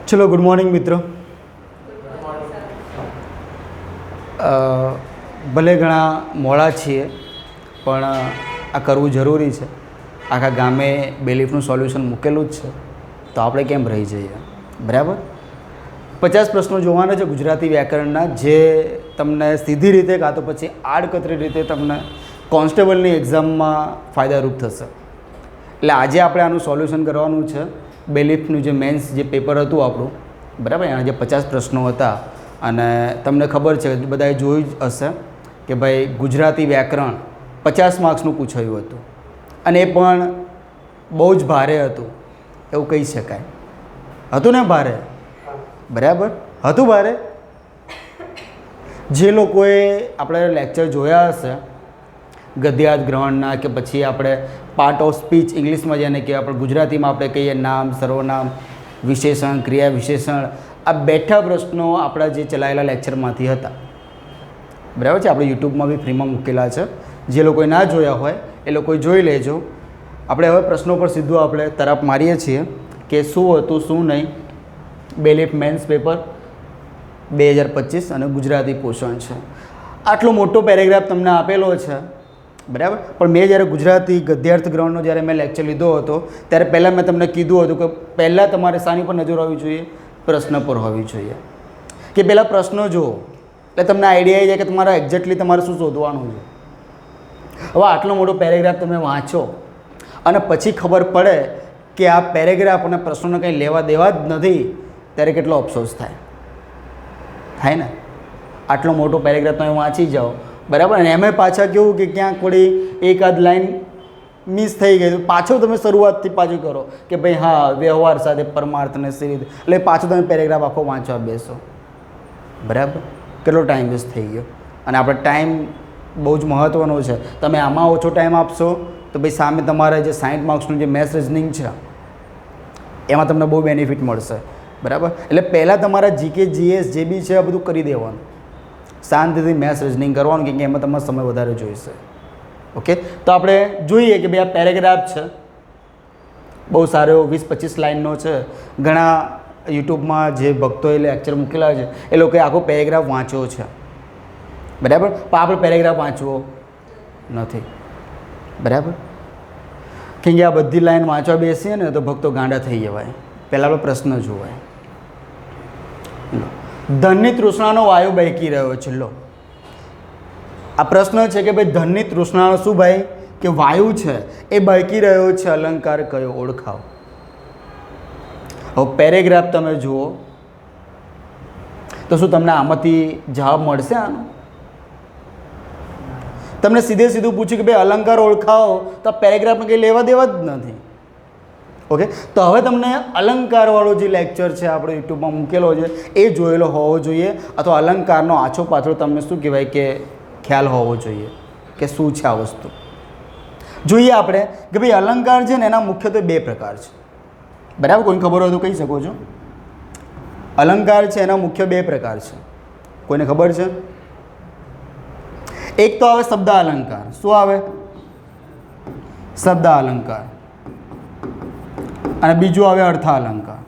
ચલો good morning મિત્રો. ભલે ઘણા મોડા છીએ પણ આ કરવું જરૂરી છે. આખા ગામે બેલીફનું સોલ્યુશન મૂકેલું જ છે તો આપણે કેમ રહી જઈએ. બરાબર. 50 પ્રશ્નો જોવાના છે ગુજરાતી વ્યાકરણના, જે તમને સીધી રીતે કાં તો પછી આડકતરી રીતે તમને કોન્સ્ટેબલની એક્ઝામમાં ફાયદારૂપ થશે. એટલે આજે આપણે આનું સોલ્યુશન કરવાનું છે. બેલીફનું જે મેન્સ જે પેપર હતું આપણું, બરાબર, એના જે 50 પ્રશ્નો હતા, અને તમને ખબર છે બધાએ જોયું જ હશે કે ભાઈ ગુજરાતી વ્યાકરણ 50 માર્ક્સનું પૂછાયું હતું, અને એ પણ બહુ જ ભારે હતું એવું કહી શકાય. હતું ને ભારે? બરાબર હતું ભારે. જે લોકોએ આપણે લેક્ચર જોયા હશે ગદ્યાર્થ ગ્રહણના, કે પછી આપણે પાર્ટ ઓફ સ્પીચ ઇંગ્લિશમાં જેને કે આપણે ગુજરાતીમાં આપણે કહીએ નામ, સર્વનામ, વિશેષણ, ક્રિયા વિશેષણ, આ બેઠા પ્રશ્નો આપણા જે ચલાયેલા લેક્ચરમાંથી હતા. બરાબર છે. આપણે યુટ્યુબમાં બી ફ્રીમાં મૂકેલા છે. જે લોકોએ ના જોયા હોય એ લોકોએ જોઈ લેજો. આપણે હવે પ્રશ્નો પર સીધું આપણે તરફ મારીએ છીએ કે શું હતું શું નહીં. બેલીફ મેન્સ પેપર 2025 અને ગુજરાતી પોષણ છે. આટલો મોટો પેરેગ્રાફ તમને આપેલો છે, બરાબર. પણ મેં જ્યારે ગુજરાતી ગદ્યાર્થ ગ્રહણનો જ્યારે મેં લેક્ચર લીધો હતો ત્યારે પહેલાં મેં તમને કીધું હતું કે પહેલાં તમારે શાની પર નજર હોવી જોઈએ? પ્રશ્ન પર હોવી જોઈએ. કે પહેલાં પ્રશ્નો જુઓ એટલે તમને આઈડિયા આવી જાય કે તમારે એક્ઝેક્ટલી તમારે શું શોધવાનું છે. હવે આટલો મોટો પેરેગ્રાફ તમે વાંચો અને પછી ખબર પડે કે આ પેરેગ્રાફ અને પ્રશ્નોને કંઈ લેવા દેવા જ નથી, ત્યારે કેટલો અફસોસ થાય ને. આટલો મોટો પેરેગ્રાફ તમે વાંચી જાઓ, બરાબર, અને એમાં પાછા કેવું કે ક્યાંક થોડી એકાદ લાઈન મિસ થઈ ગઈ, પાછો તમે શરૂઆતથી પાછું કરો કે ભાઈ હા વ્યવહાર સાથે પરમાર્થને સી રીતે, એટલે પાછો તમે પેરેગ્રાફ આખો વાંચવા બેસો. બરાબર. કેટલો ટાઈમ વેસ્ટ થઈ ગયો. અને આપણે ટાઈમ બહુ જ મહત્ત્વનો છે. તમે આમાં ઓછો ટાઈમ આપશો તો ભાઈ સામે તમારે જે 60 માર્ક્સનું જે મેથ્સ રિઝનિંગ છે એમાં તમને બહુ બેનિફિટ મળશે. બરાબર. એટલે પહેલાં તમારા જીકે જીએસ જે બી છે આ બધું કરી દેવાનું, શાંતિથી મેથ્સ રિઝનિંગ કરવાનું, કેમ કે એમાં તમારો સમય વધારે જોઈશે. ઓકે. તો આપણે જોઈએ કે ભાઈ આ પેરેગ્રાફ છે, બહુ સારો 20-25 લાઇનનો છે. ઘણા યુટ્યુબમાં જે ભક્તોએ લેક્ચર મૂકેલા છે એ લોકોએ આખો પેરેગ્રાફ વાંચ્યો છે, બરાબર. પણ આપણે પેરેગ્રાફ વાંચવો નથી, બરાબર. કેમ કે આ બધી લાઈન વાંચવા બેસીએ ને તો ભક્તો ગાંડા થઈ જવાય. પહેલાં આપણે પ્રશ્ન જોવાય. ધનની તૃષ્ણાનો વાયુ બહેકી રહ્યો છે. લો, આ પ્રશ્ન છે કે ભાઈ ધનની તૃષ્ણાનો શું ભાઈ કે વાયુ છે એ બહેકી રહ્યો છે, અલંકાર કયો ઓળખાવો. હવે પેરેગ્રાફ તમે જુઓ તો શું તમને આમાંથી જવાબ મળશે? આનો તમને સીધે સીધું પૂછ્યું કે ભાઈ અલંકાર ઓળખાવો, તો આ પેરેગ્રાફને કંઈ લેવા દેવા જ નથી. ઓકે. તો હવે તમને અલંકારવાળો જે લેક્ચર છે આપણે યુટ્યુબમાં મૂકેલો છે એ જોયેલો હોવો જોઈએ, અથવા અલંકારનો આછો પાછળ તમને શું કહેવાય કે ખ્યાલ હોવો જોઈએ કે શું છે આ વસ્તુ. જોઈએ આપણે કે ભાઈ અલંકાર છે ને એના મુખ્યત્વે 2 પ્રકાર છે, બરાબર. કોઈને ખબર હોય તો કહી શકો છો. અલંકાર છે એના મુખ્ય 2 પ્રકાર છે. કોઈને ખબર છે? એક તો આવે શબ્દ અલંકાર. શું આવે? શબ્દ અલંકાર. અને બીજું આવે અર્થ અલંકાર.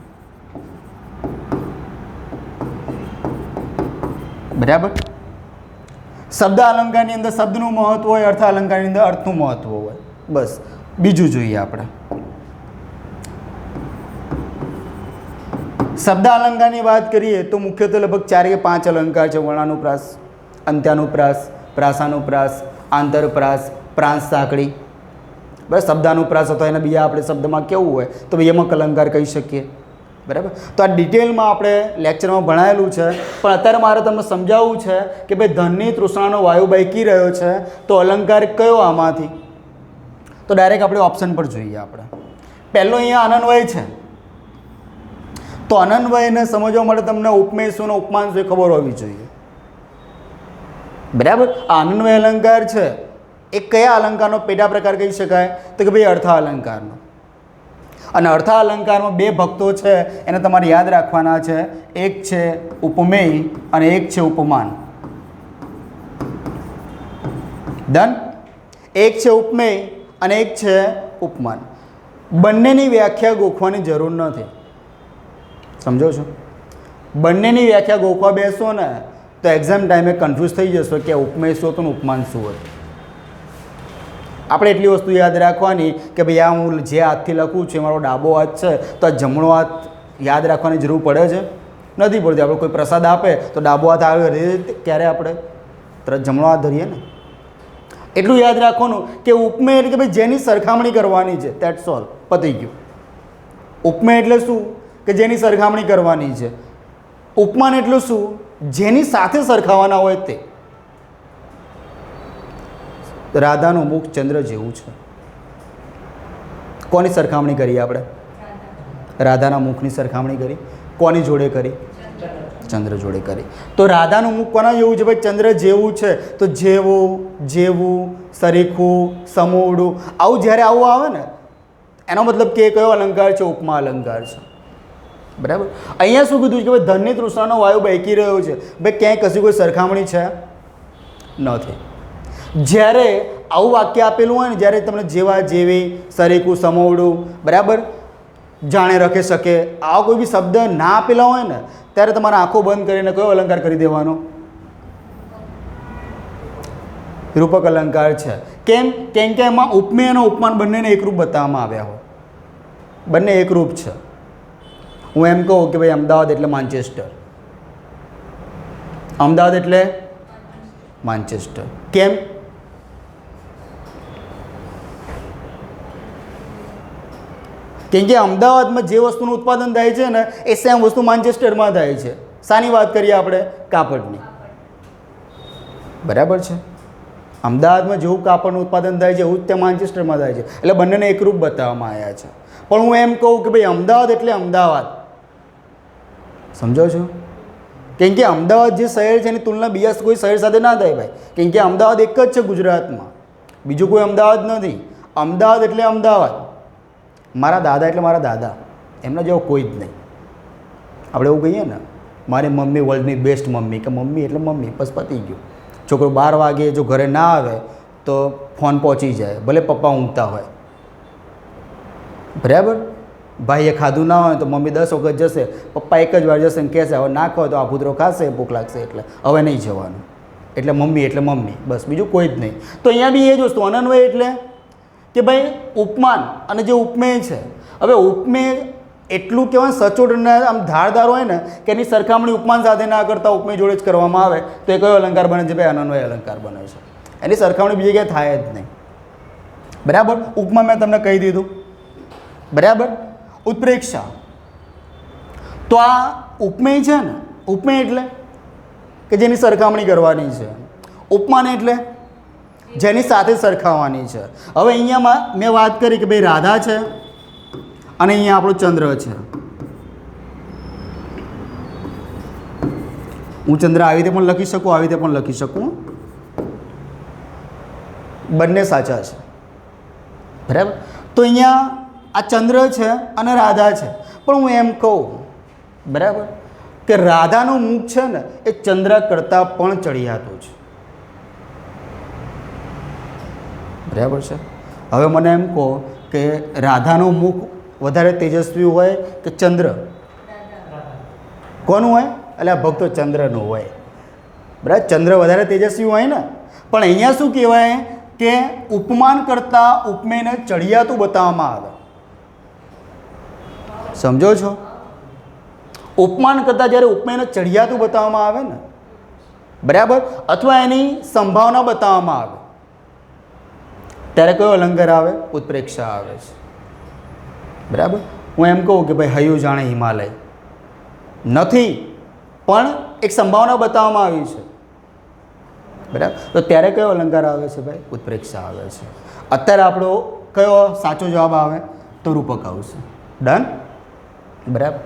બરાબર. શબ્દ અલંકારની અંદર શબ્દનું મહત્વ હોય, અર્થ અલંકારની અંદર અર્થનું મહત્વ હોય. બસ. બીજું જોઈએ આપણે. શબ્દ અલંકારની વાત કરીએ તો મુખ્યત્વે લગભગ 4 કે 5 અલંકાર છે. વર્ણાનુપ્રાસ, અંત્યાનુપ્રાસ, પ્રાસાનુપ્રાસ, આંતરપ્રાસ, પ્રાંસ સાંકળી. બરાબર. શબ્દાનુપ્રાસ હતો એના બીજા આપણે શબ્દમાં કેવું હોય તો યમક અલંકાર કહી શકીએ. બરાબર. તો આ ડિટેલમાં આપણે લેક્ચરમાં ભણાયેલું છે, પણ અત્યારે મારે તમને સમજાવવું છે કે ભાઈ ધનની તૃષ્ણાનો વાયુ બહેકી રહ્યો છે તો અલંકાર કયો આમાંથી? તો ડાયરેક્ટ આપણે ઓપ્શન પર જોઈએ. આપણે પહેલો અહીંયા અનન્વય છે, તો અનન્વયને સમજવા માટે તમને ઉપમેય શું અને ઉપમાન શું ખબર હોવી જોઈએ. બરાબર. આ અનન્વય અલંકાર છે એ કયા અલંકારનો પેટા પ્રકાર કહી શકાય? તો કે ભાઈ અર્થ અલંકારનો. અને અર્થ અલંકારમાં 2 ભક્તો છે એને તમારે યાદ રાખવાના છે. એક છે ઉપમેય અને એક છે ઉપમાન. ડન. એક છે ઉપમેય અને એક છે ઉપમાન. બંનેની વ્યાખ્યા ગોખવાની જરૂર નથી. સમજો છો? બંનેની વ્યાખ્યા ગોખવા બેસો ને તો એક્ઝામ ટાઈમે કન્ફ્યુઝ થઈ જશો કે ઉપમેય શું હતું ને ઉપમાન શું હતું. આપણે એટલી વસ્તુ યાદ રાખવાની કે ભાઈ આ હું જે હાથથી લખું છું મારો ડાબો હાથ છે તો આ જમણો હાથ યાદ રાખવાની જરૂર પડે છે? નથી પડતી. આપણે કોઈ પ્રસાદ આપે તો ડાબો હાથ આગળ ક્યારે આપણે તરત જમણો હાથ ધરીએ ને. એટલું યાદ રાખવાનું કે ઉપમેય એટલે કે ભાઈ જેની સરખામણી કરવાની છે, ધેટ્સ ઓલ, પતી ગયું. ઉપમેય એટલે શું કે જેની સરખામણી કરવાની છે. ઉપમાન એટલે શું? જેની સાથે સરખાવાના હોય તે. રાધાનું મુખ ચંદ્ર જેવું છે. કોની સરખામણી કરી આપણે? રાધાના મુખની સરખામણી કરી. કોની જોડે કરી? ચંદ્ર જોડે કરી. તો રાધાનું મુખ કોના જેવું છે ભાઈ? ચંદ્ર જેવું છે. તો જેવું, જેવું, સરીખું, સમોવડું, આવું જ્યારે આવું આવે ને એનો મતલબ કે કયો અલંકાર છે? ઉપમા અલંકાર છે. બરાબર. અહીંયા શું કીધું છે કે ભાઈ ધનની તૃષ્ણાનો વાયુ બહેકી રહ્યો છે. ભાઈ ક્યાંય કશી કોઈ સરખામણી છે નથી. જ્યારે આવું વાક્ય આપેલું હોય ને, જ્યારે તમને જેવા, જેવી, સરીખું, સમોવડું, બરાબર, જાણે રખે શકે, આવા કોઈ બી શબ્દ ના આપેલા હોય ને ત્યારે તમારે આંખો બંધ કરીને કયો અલંકાર કરી દેવાનો? રૂપક અલંકાર છે. કેમ? કેમ કે એમાં ઉપમેય અને ઉપમાન બંનેને એકરૂપ બતાવવામાં આવ્યા હોય. બંને એકરૂપ છે. હું એમ કહું કે ભાઈ અમદાવાદ એટલે માન્ચેસ્ટર. અમદાવાદ એટલે માન્ચેસ્ટર. કેમ? કેમ કે અમદાવાદમાં જે વસ્તુનું ઉત્પાદન થાય છે ને એ સેમ વસ્તુ માન્ચેસ્ટરમાં થાય છે. શાની વાત કરીએ આપણે? કાપડની. બરાબર છે. અમદાવાદમાં જેવું કાપડનું ઉત્પાદન થાય છે એવું જ ત્યાં માન્ચેસ્ટરમાં થાય છે. એટલે બંનેને એકરૂપ બતાવવામાં આવ્યા છે. પણ હું એમ કહું કે ભાઈ અમદાવાદ એટલે અમદાવાદ. સમજો છો? કેમ કે અમદાવાદ જે શહેર છે એની તુલના બીજા કોઈ શહેર સાથે ના થાય ભાઈ. કેમ કે અમદાવાદ એક જ છે ગુજરાતમાં, બીજું કોઈ અમદાવાદ નથી. અમદાવાદ એટલે અમદાવાદ. મારા દાદા એટલે મારા દાદા, એમના જેવો કોઈ જ નહીં. આપણે એવું કહીએ ને મારી મમ્મી વર્લ્ડની બેસ્ટ મમ્મી, કે મમ્મી એટલે મમ્મી, બસ પતી ગયું. છોકરો 12 વાગે જો ઘરે ના આવે તો ફોન પહોંચી જાય, ભલે પપ્પા ઊંઘતા હોય. બરાબર. ભાઈએ ખાધું ના હોય તો મમ્મી 10 વખત જશે, પપ્પા એક જ વાર જશે ને કહેશે હવે નાખો તો આ ભૂતરો ખાશે, ભૂખ લાગશે એટલે હવે નહીં જવાનું. એટલે મમ્મી, બસ બીજું કોઈ જ નહીં. તો અહીંયા બી એ જ વસ્તુ અનન્વય એટલે કે ભાઈ ઉપમાન અને જે ઉપમેય છે. હવે ઉપમેય એટલું કહેવાય સચોટ અને આમ ધારદાર હોય ને કે એની સરખામણી ઉપમાન સાથે ના કરતાં ઉપમેય જોડે જ કરવામાં આવે તો એ કયો અલંકાર બને છે? ભાઈ અનન્વય અલંકાર બને છે. એની સરખામણી બીજી ક્યાંય થાય જ નહીં. બરાબર. ઉપમા મેં તમને કહી દીધું. બરાબર. ઉત્પ્રેક્ષા. તો આ ઉપમેય છે ને, ઉપમેય એટલે કે જેની સરખામણી કરવાની છે. ઉપમાન એટલે જેની સાથે સરખાવવાની છે. હવે અહીંયામાં મેં વાત કરી કે ભાઈ રાધા છે અને અહીંયા આપણો ચંદ્ર છે. હું ચંદ્ર આવી રીતે પણ લખી શકું, આવી રીતે પણ લખી શકું. બંને સાચા છે. બરાબર. તો અહીંયા આ ચંદ્ર છે અને રાધા છે. પણ હું એમ કહું, બરાબર, કે રાધાનું મુખ છે ને એ ચંદ્ર કરતાં પણ ચડિયાતું છે. બરાબર છે. હવે મને એમ કહો કે રાધાનું મુખ વધારે તેજસ્વી હોય કે ચંદ્ર? કોનું હોય? એટલે આ ભક્તો ચંદ્રનું હોય. બરાબર. ચંદ્ર વધારે તેજસ્વી હોય ને. પણ અહીંયા શું કહેવાય કે ઉપમાન કરતાં ઉપમેયને ચડિયાતું બતાવવામાં આવે. સમજો છો? ઉપમાન કરતાં જ્યારે ઉપમેયને ચડિયાતું બતાવવામાં આવે ને, બરાબર, અથવા એની સંભાવના બતાવવામાં આવે ત્યારે કયો અલંકાર આવે? ઉત્પ્રેક્ષા આવે છે. બરાબર. હું એમ કહું કે ભાઈ હૈયું જાણે હિમાલય નથી પણ એક સંભાવના બતાવવામાં આવી છે. બરાબર. તો ત્યારે કયો અલંકાર આવે છે ભાઈ? ઉત્પ્રેક્ષા આવે છે. અત્યારે આપણો કયો સાચો જવાબ આવે? તો રૂપક આવશે. ડન. બરાબર.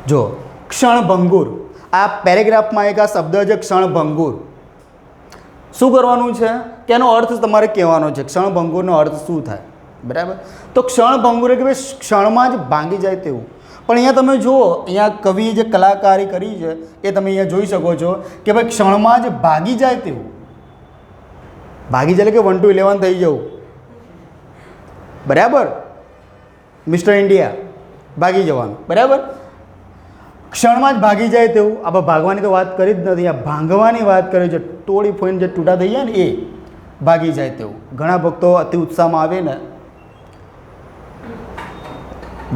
જો ક્ષણભંગુર, આ પેરેગ્રાફમાં એક આ શબ્દ છે ક્ષણભંગુર. શું કરવાનું છે કે એનો અર્થ તમારે કહેવાનો છે. ક્ષણભંગુરનો અર્થ શું થાય? બરાબર. તો ક્ષણભંગુર એટલે કે ભાઈ ક્ષણમાં જ ભાંગી જાય તેવું. પણ અહીંયા તમે જુઓ, અહીંયા કવિએ જે કલાકારી કરી છે એ તમે અહીંયા જોઈ શકો છો કે ભાઈ ક્ષણમાં જ ભાગી જાય તેવું. ભાગી જાય એટલે કે 1 to 11 થઈ જવું. બરાબર, મિસ્ટર ઇન્ડિયા ભાગી જવાનું, બરાબર. ક્ષણમાં જ ભાગી જાય તેવું. આપણે ભાગવાની તો વાત કરી જ નથી, આ ભાંગવાની વાત કરી છે. તોડી ફોઈને જે તૂટા થઈ જાય ને એ ભાગી જાય તેવું. ઘણા ભક્તો અતિ ઉત્સાહમાં આવે ને,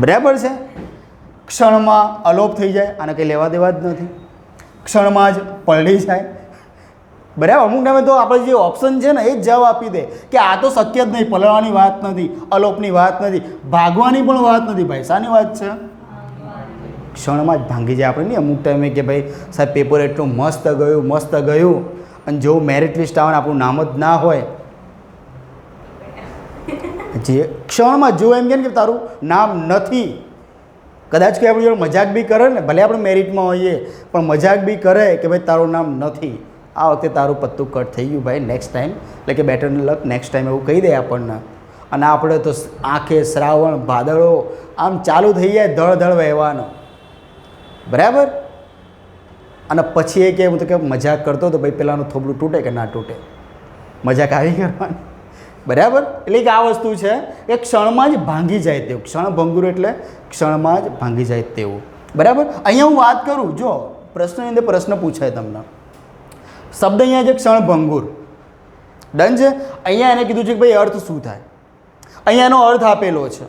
બરાબર છે, ક્ષણમાં અલોપ થઈ જાય, આને કંઈ લેવા દેવા જ નથી, ક્ષણમાં જ પલળી જાય, બરાબર. અમુક ટાઈમે તો આપણે જે ઓપ્શન છે ને એ જ જવાબ આપી દે કે આ તો શક્ય જ નહીં, પલળવાની વાત નથી, અલોપની વાત નથી, ભાગવાની પણ વાત નથી. ભાઈ શાની વાત છે? ક્ષણમાં જ ભાંગી જાય. આપણે નહીં અમુક ટાઈમે કે ભાઈ સાહેબ પેપર એટલું મસ્ત ગયું અને જેવું મેરિટ લિસ્ટ આવે ને આપણું નામ જ ના હોય, જે ક્ષણમાં જો એમ કે તારું નામ નથી, કદાચ કે આપણે જોડે મજાક બી કરે ને, ભલે આપણે મેરિટમાં હોઈએ પણ મજાક બી કરે કે ભાઈ તારું નામ નથી, આ વખતે તારું પત્તું કટ થઈ ગયું ભાઈ, નેક્સ્ટ ટાઈમ, એટલે કે બેટર લક, નેક્સ્ટ ટાઈમ એવું કહી દે આપણને. અને આપણે તો આંખે શ્રાવણ ભાદળો આમ ચાલુ થઈ જાય, ધળ વહેવાનો, બરાબર. અને પછી એ કે હું તો કે મજાક કરતો હતો ભાઈ, પેલાનું થોબડું તૂટે કે ના તૂટે, મજાક આવી કરવાની, બરાબર. એટલે કે આ વસ્તુ છે એ ક્ષણમાં જ ભાંગી જાય તેવું. ક્ષણભંગુર એટલે ક્ષણમાં જ ભાંગી જાય તેવું, બરાબર. અહીંયા હું વાત કરું, જો પ્રશ્નની અંદર પ્રશ્ન પૂછાય તમને, શબ્દ અહીંયા છે ક્ષણભંગુર, ડન છે. અહીંયા એને કીધું છે કે ભાઈ અર્થ શું થાય, અહીંયા એનો અર્થ આપેલો છે,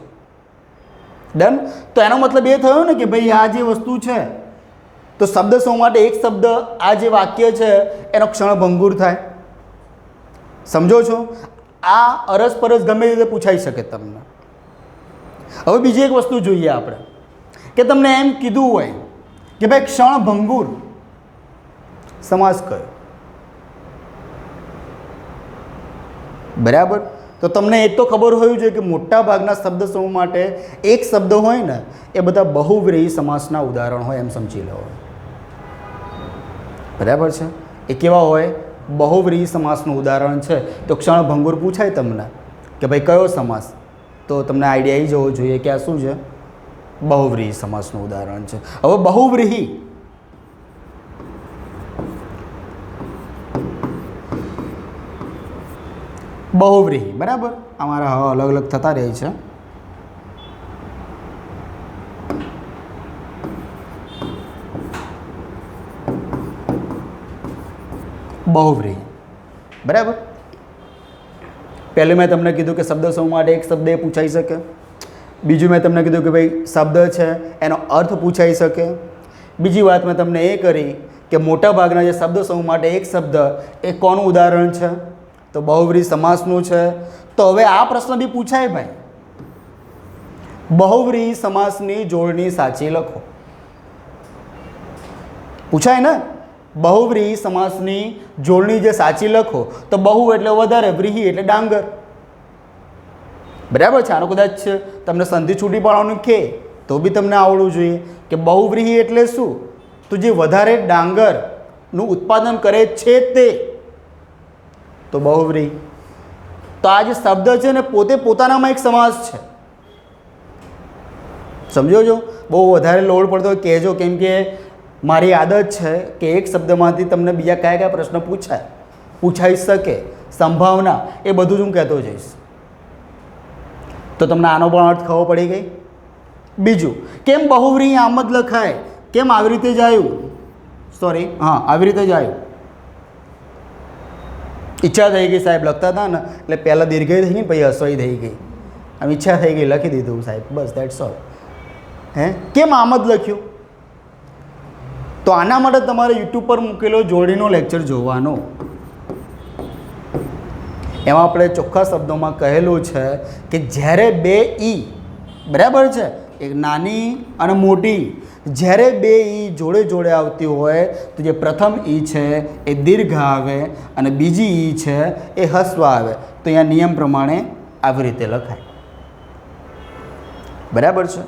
ડન. તો એનો મતલબ એ થયો ને કે ભાઈ આ જે વસ્તુ છે તો શબ્દ સૌ માટે એક શબ્દ, આ જે વાક્ય છે એનો ક્ષણભંગુર થાય, સમજો છો? આ અરસપરસ ગમે રીતે પૂછાઈ શકે તમને. હવે બીજી એક વસ્તુ જોઈએ આપણે, કે તમને એમ કીધું હોય કે ભાઈ ક્ષણભંગુર સમાસ કયો, બરાબર. તો તમને એ તો ખબર હોવી જોઈએ કે મોટા ભાગના શબ્દ સમૂહ માટે એક શબ્દ હોય ને એ બધા બહુવ્રીહી સમાસના ઉદાહરણ હોય, એમ સમજી લો, બરાબર છે. એ કેવા હોય? બહુવ્રીહી સમાસનું ઉદાહરણ છે. તો ક્ષણભંગુર પૂછાય તમને કે ભાઈ કયો સમાસ, તો તમને આઈડિયા આવી જવો જોઈએ કે આ શું છે, બહુવ્રીહી સમાસનું ઉદાહરણ છે. હવે બહુવ્રીહી બહુવ્રીહી, બરાબર. અમારા હવે અલગ અલગ થતા રહે છે. બહુવ્રીહી, બરાબર. પહેલું મેં તમને કીધું કે શબ્દ સમૂહ માટે એક શબ્દ એ પૂછાઈ શકે. બીજું મેં તમને કીધું કે ભાઈ શબ્દ છે એનો અર્થ પૂછાઈ શકે. બીજી વાત મેં તમને એ કરી કે મોટા ભાગના જે શબ્દ સમૂહ માટે એક શબ્દ, એ કોનું ઉદાહરણ છે? તો બહુવ્રીહી સમાસનું છે. તો હવે આ પ્રશ્ન બી પૂછાય ભાઈ, બહુવ્રીહી સમાસની જોડણી સાચી લખો, પૂછાય ને. બહુવ્રીહી સમાસની જોડણી જે સાચી લખો, તો બહુ એટલે વધારે, વ્રીહી એટલે ડાંગર, બરાબર છે. આનો કદાચ તમને સંધિ છૂટી પાડવાનું કે તો બી તમને આવડવું જોઈએ કે બહુવ્રીહી એટલે શું, તો જે વધારે ડાંગરનું ઉત્પાદન કરે છે તે, તો બહુવ્રીહી. તો આ જે શબ્દ છે ને પોતે પોતાનામાં એક સમાસ છે, સમજો છો? બહુ વધારે લોડ પડતો હોય કહેજો, કેમ કે મારી આદત છે કે એક શબ્દમાંથી તમને બીજા કયા કયા પ્રશ્ન પૂછાઈ શકે, સંભાવના, એ બધું જ હું કહેતો જઈશ. તો તમને આનો પણ અર્થ ખબર પડી ગઈ. બીજું, કેમ બહુવ્રીહી આમ જ લખાય, કેમ આવી રીતે જ આવ્યું, સોરી, હા આવી રીતે જ આવ્યું. ઈચ્છા થઈ ગઈ સાહેબ, લખતા હતા ને એટલે પહેલાં દીર્ઘઈ થઈ ગઈ, પછી હસવાઈ થઈ ગઈ, આમ ઈચ્છા થઈ ગઈ, લખી દીધું સાહેબ, બસ દેટ્સ ઓલ. કેમ આમ જ લખ્યું? તો આના માટે તમારે યુટ્યુબ પર મૂકેલો જોડણીનો લેક્ચર જોવાનો. એમાં આપણે ચોખ્ખા શબ્દોમાં કહેલું છે કે જ્યારે બે ઈ, બરાબર છે, એક નાની અને મોટી, જ્યારે બે ઈ જોડે જોડે આવતી હોય તો જે પ્રથમ ઈ છે એ દીર્ઘ આવે અને બીજી ઈ છે એ હસ્વ આવે. તો અહીંયા નિયમ પ્રમાણે આવી રીતે લખાય, બરાબર છે.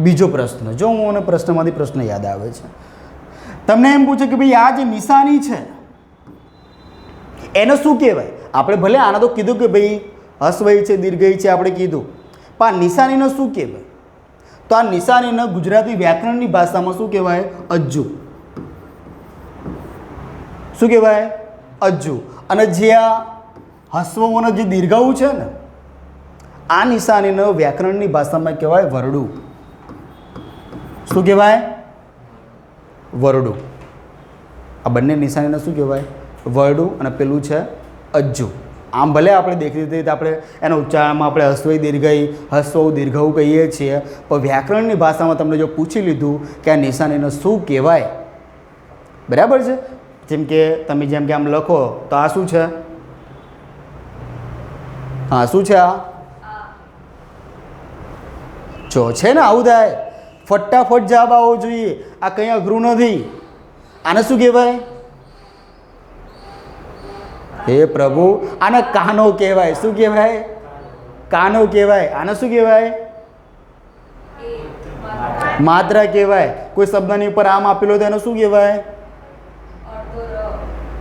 બીજો પ્રશ્ન, જો હું મને પ્રશ્નમાંથી પ્રશ્ન યાદ આવે છે, તમને એમ પૂછે કે ભાઈ આ જે નિશાની છે એને શું કહેવાય? આપણે ભલે આને તો કીધું કે ભાઈ હસ્વઈ છે, દીર્ઘઈ છે, આપણે કીધું, પણ આ નિશાનીને શું કહેવાય? તો આ નિશાનીને ગુજરાતી વ્યાકરણની ભાષામાં શું કહેવાય? અજ્જુ. શું કહેવાય? અજ્જુ. અને જે આ હસ્વોનો જે દીર્ઘાઉ છે ને, આ નિશાનીને વ્યાકરણની ભાષામાં કહેવાય વરડું. શું કહેવાય? વરડું. આ બંને નિશાનીને શું કહેવાય? વરડું. અને પેલું છે અજ્જુ. આમ ભલે આપણે દેખતી રીતે આપણે એના ઉચ્ચારણમાં આપણે હસ્વઈ દીર્ઘઈ હસ્વ દીર્ઘઉ કહીએ છીએ, પણ વ્યાકરણની ભાષામાં તમને જો પૂછી લીધું કે આ નિશાનીને શું કહેવાય, બરાબર છે? જેમ કે તમે જેમ કે આમ લખો તો આ શું છે? હા, શું છે આ? જો છે ને, આવું થાય. ફટાફટ જવાબ આવવો જોઈએ. આ કંઈ અઘરું નથી. આને શું કહેવાય? હે પ્રભુ, આને કાનો કહેવાય. શું કહેવાય? કાનો કહેવાય. આને શું કહેવાય? માત્રા કહેવાય. કોઈ શબ્દની ઉપર આમ આપેલો તો એને શું કહેવાય?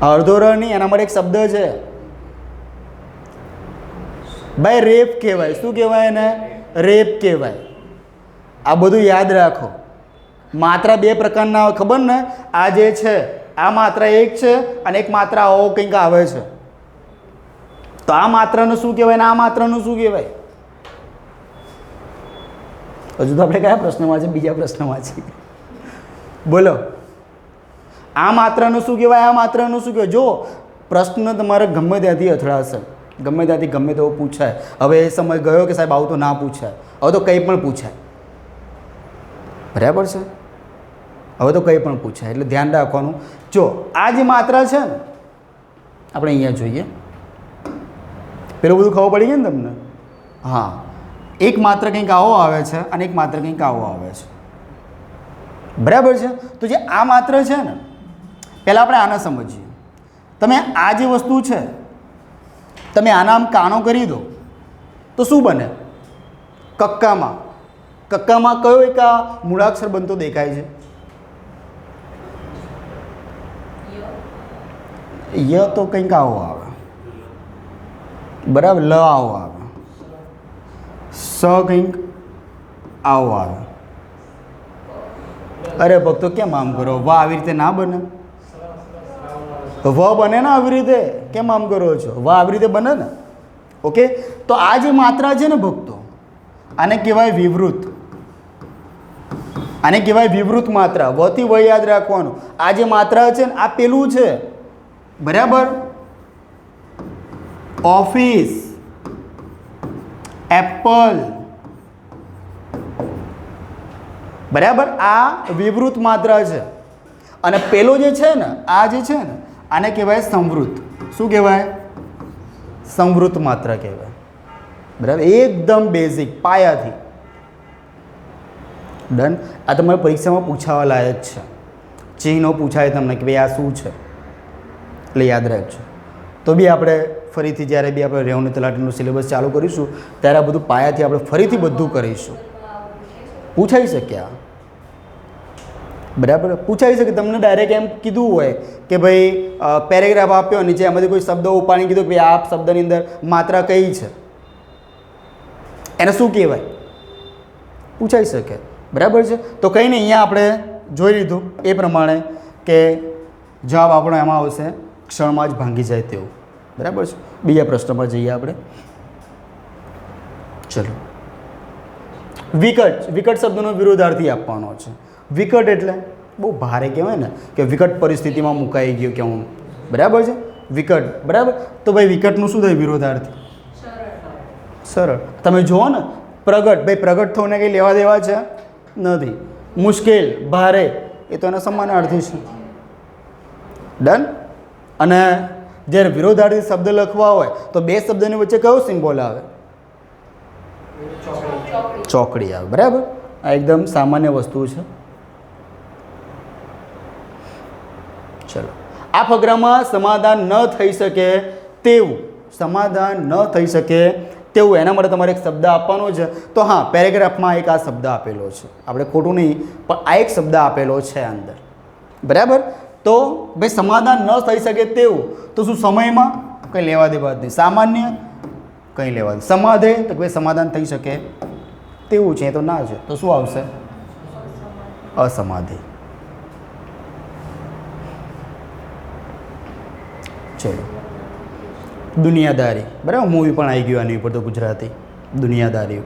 અડધો ર નહીં, એના માટે એક શબ્દ છે ભાઈ, રેપ કહેવાય. શું કહેવાય એને? રેપ કહેવાય. આ બધું યાદ રાખો. માત્રા બે પ્રકારના આવે, ખબર ને? આ જે છે આ માત્રા એક છે અને એક માત્રા આવો કંઈક આવે છે. તો આ માત્રાનું શું કહેવાય ને આ માત્રાનું શું કહેવાય? હજુ તો આપણે કયા પ્રશ્નમાં છે? બીજા પ્રશ્નમાં છે. બોલો, આ માત્રાનું શું કહેવાય? આ માત્રાનું શું કહેવાય? જો પ્રશ્ન તમારે ગમે ત્યાંથી અથડાશે, ગમે ત્યાંથી ગમે તેવો પૂછાય. હવે એ સમય ગયો કે સાહેબ આવું તો ના પૂછાય. હવે તો કંઈ પણ પૂછાય, બરાબર છે? હવે તો કંઈ પણ પૂછાય, એટલે ધ્યાન રાખવાનું. જો આ જે માત્રા છે ને, આપણે અહીંયા જોઈએ, પેલું બધું ખબર પડી ગઈ ને તમને? હા, એક માત્ર કંઈક આવો આવે છે અને એક માત્ર કંઈક આવો આવે છે, બરાબર છે? તો જે આ માત્ર છે ને, પહેલાં આપણે આને સમજીએ. તમે આ જે વસ્તુ છે, તમે આના આમ કાનો કરી દો તો શું બને? કક્કામાં. કક્કામાં કયો એક આ મૂળાક્ષર બનતો દેખાય છે? ય તો કંઈક આવો આવે, બરાબર? લ આવો આવે, સ કંઈક આવો આવે. અરે ભક્તો કેમ આમ કરો? વાહ આવી રીતે ના બને? વ બને ને આવી રીતે? કેમ આમ કરો છો? વાહ આવી રીતે બને ને? ઓકે, તો આ જે માત્રા છે ને ભક્તો, આને કહેવાય વિવૃત. આને કહેવાય વિવૃત માત્રા. વથી વ યાદ રાખવાનું. આ જે માત્રા છે ને, આ પેલું છે, બરાબર? ઓફિસ, એપલ, બરાબર? આ વિવૃત માત્રા છે. અને પેલો જે છે ને, આ જે છે ને, આને કહેવાય સંવૃત. શું કહેવાય? સંવૃત માત્રા કહેવાય, બરાબર? એકદમ બેઝિક, પાયાથી. ડન. આ તમારે પરીક્ષામાં પૂછાવા લાયક છે. ચિહ્નો પૂછાય તમને કે ભાઈ આ શું છે, એટલે યાદ રાખજો. તો બી આપણે ફરીથી જ્યારે બી આપણે રેવન્યુ તલાટીનું સિલેબસ ચાલુ કરીશું ત્યારે આ બધું પાયાથી આપણે ફરીથી બધું કરીશું. પૂછાઈ શકે આ, બરાબર? પૂછાઈ શકે. તમને ડાયરેક્ટ એમ કીધું હોય કે ભાઈ પેરેગ્રાફ આપ્યો, નીચે એમાંથી કોઈ શબ્દ ઉપાડીને કીધું કે ભાઈ આ શબ્દની અંદર માત્રા કઈ છે, એને શું કહેવાય? પૂછાઈ શકે, બરાબર છે? તો કંઈ નહીં, અહીંયા આપણે જોઈ લીધું એ પ્રમાણે કે જવાબ આપણો એમાં આવશે ક્ષણમાં જ ભાંગી જાય તેવું, બરાબર છે? બીજા પ્રશ્ન પર જઈએ આપણે. ચલો, વિકટ. વિકટ શબ્દનો વિરોધાર્થી આપવાનો છે. વિકટ એટલે બહુ ભારે કહેવાય ને, કે વિકટ પરિસ્થિતિમાં મુકાઈ ગયો કે હું, બરાબર છે? વિકટ, બરાબર? તો ભાઈ વિકટનું શું થાય વિરોધાર્થી? સરળ. તમે જુઓ ને, પ્રગટ. ભાઈ પ્રગટ થઈને કંઈ લેવા દેવા છે નથી. મુશ્કેલ, ભારે, એ તો એના સમાનાર્થી છે. ડન. અને જ્યારે વિરોધાર્થી શબ્દ લખવા હોય તો બે શબ્દની વચ્ચે કયો સિમ્બોલ આવે? ચોકડી આવે, બરાબર? આ એકદમ સામાન્ય વસ્તુ છે. ચલો, આ ફકરામાં સમાધાન ન થઈ શકે તેવું, સમાધાન ન થઈ શકે તેવું, એના માટે તમારે એક શબ્દ આપવાનો છે. તો હા, પેરેગ્રાફમાં એક આ શબ્દ આપેલો છે, આપણે ખોટું નહીં, પણ આ એક શબ્દ આપેલો છે અંદર, બરાબર? તો ભાઈ સમાધાન ન થઈ શકે તેવું, તો શું સમયમાં? કંઈ લેવા દેવા જ નહીં. સામાન્ય? કંઈ લેવા દે. સમાધે? તો ભાઈ સમાધાન થઈ શકે તેવું છે, તો ના છે, તો શું આવશે? અસમાધિ. ચલો, દુનિયાદારી, બરાબર? મૂવી પણ આવી ગયું આની ઉપર તો ગુજરાતી, દુનિયાદારી.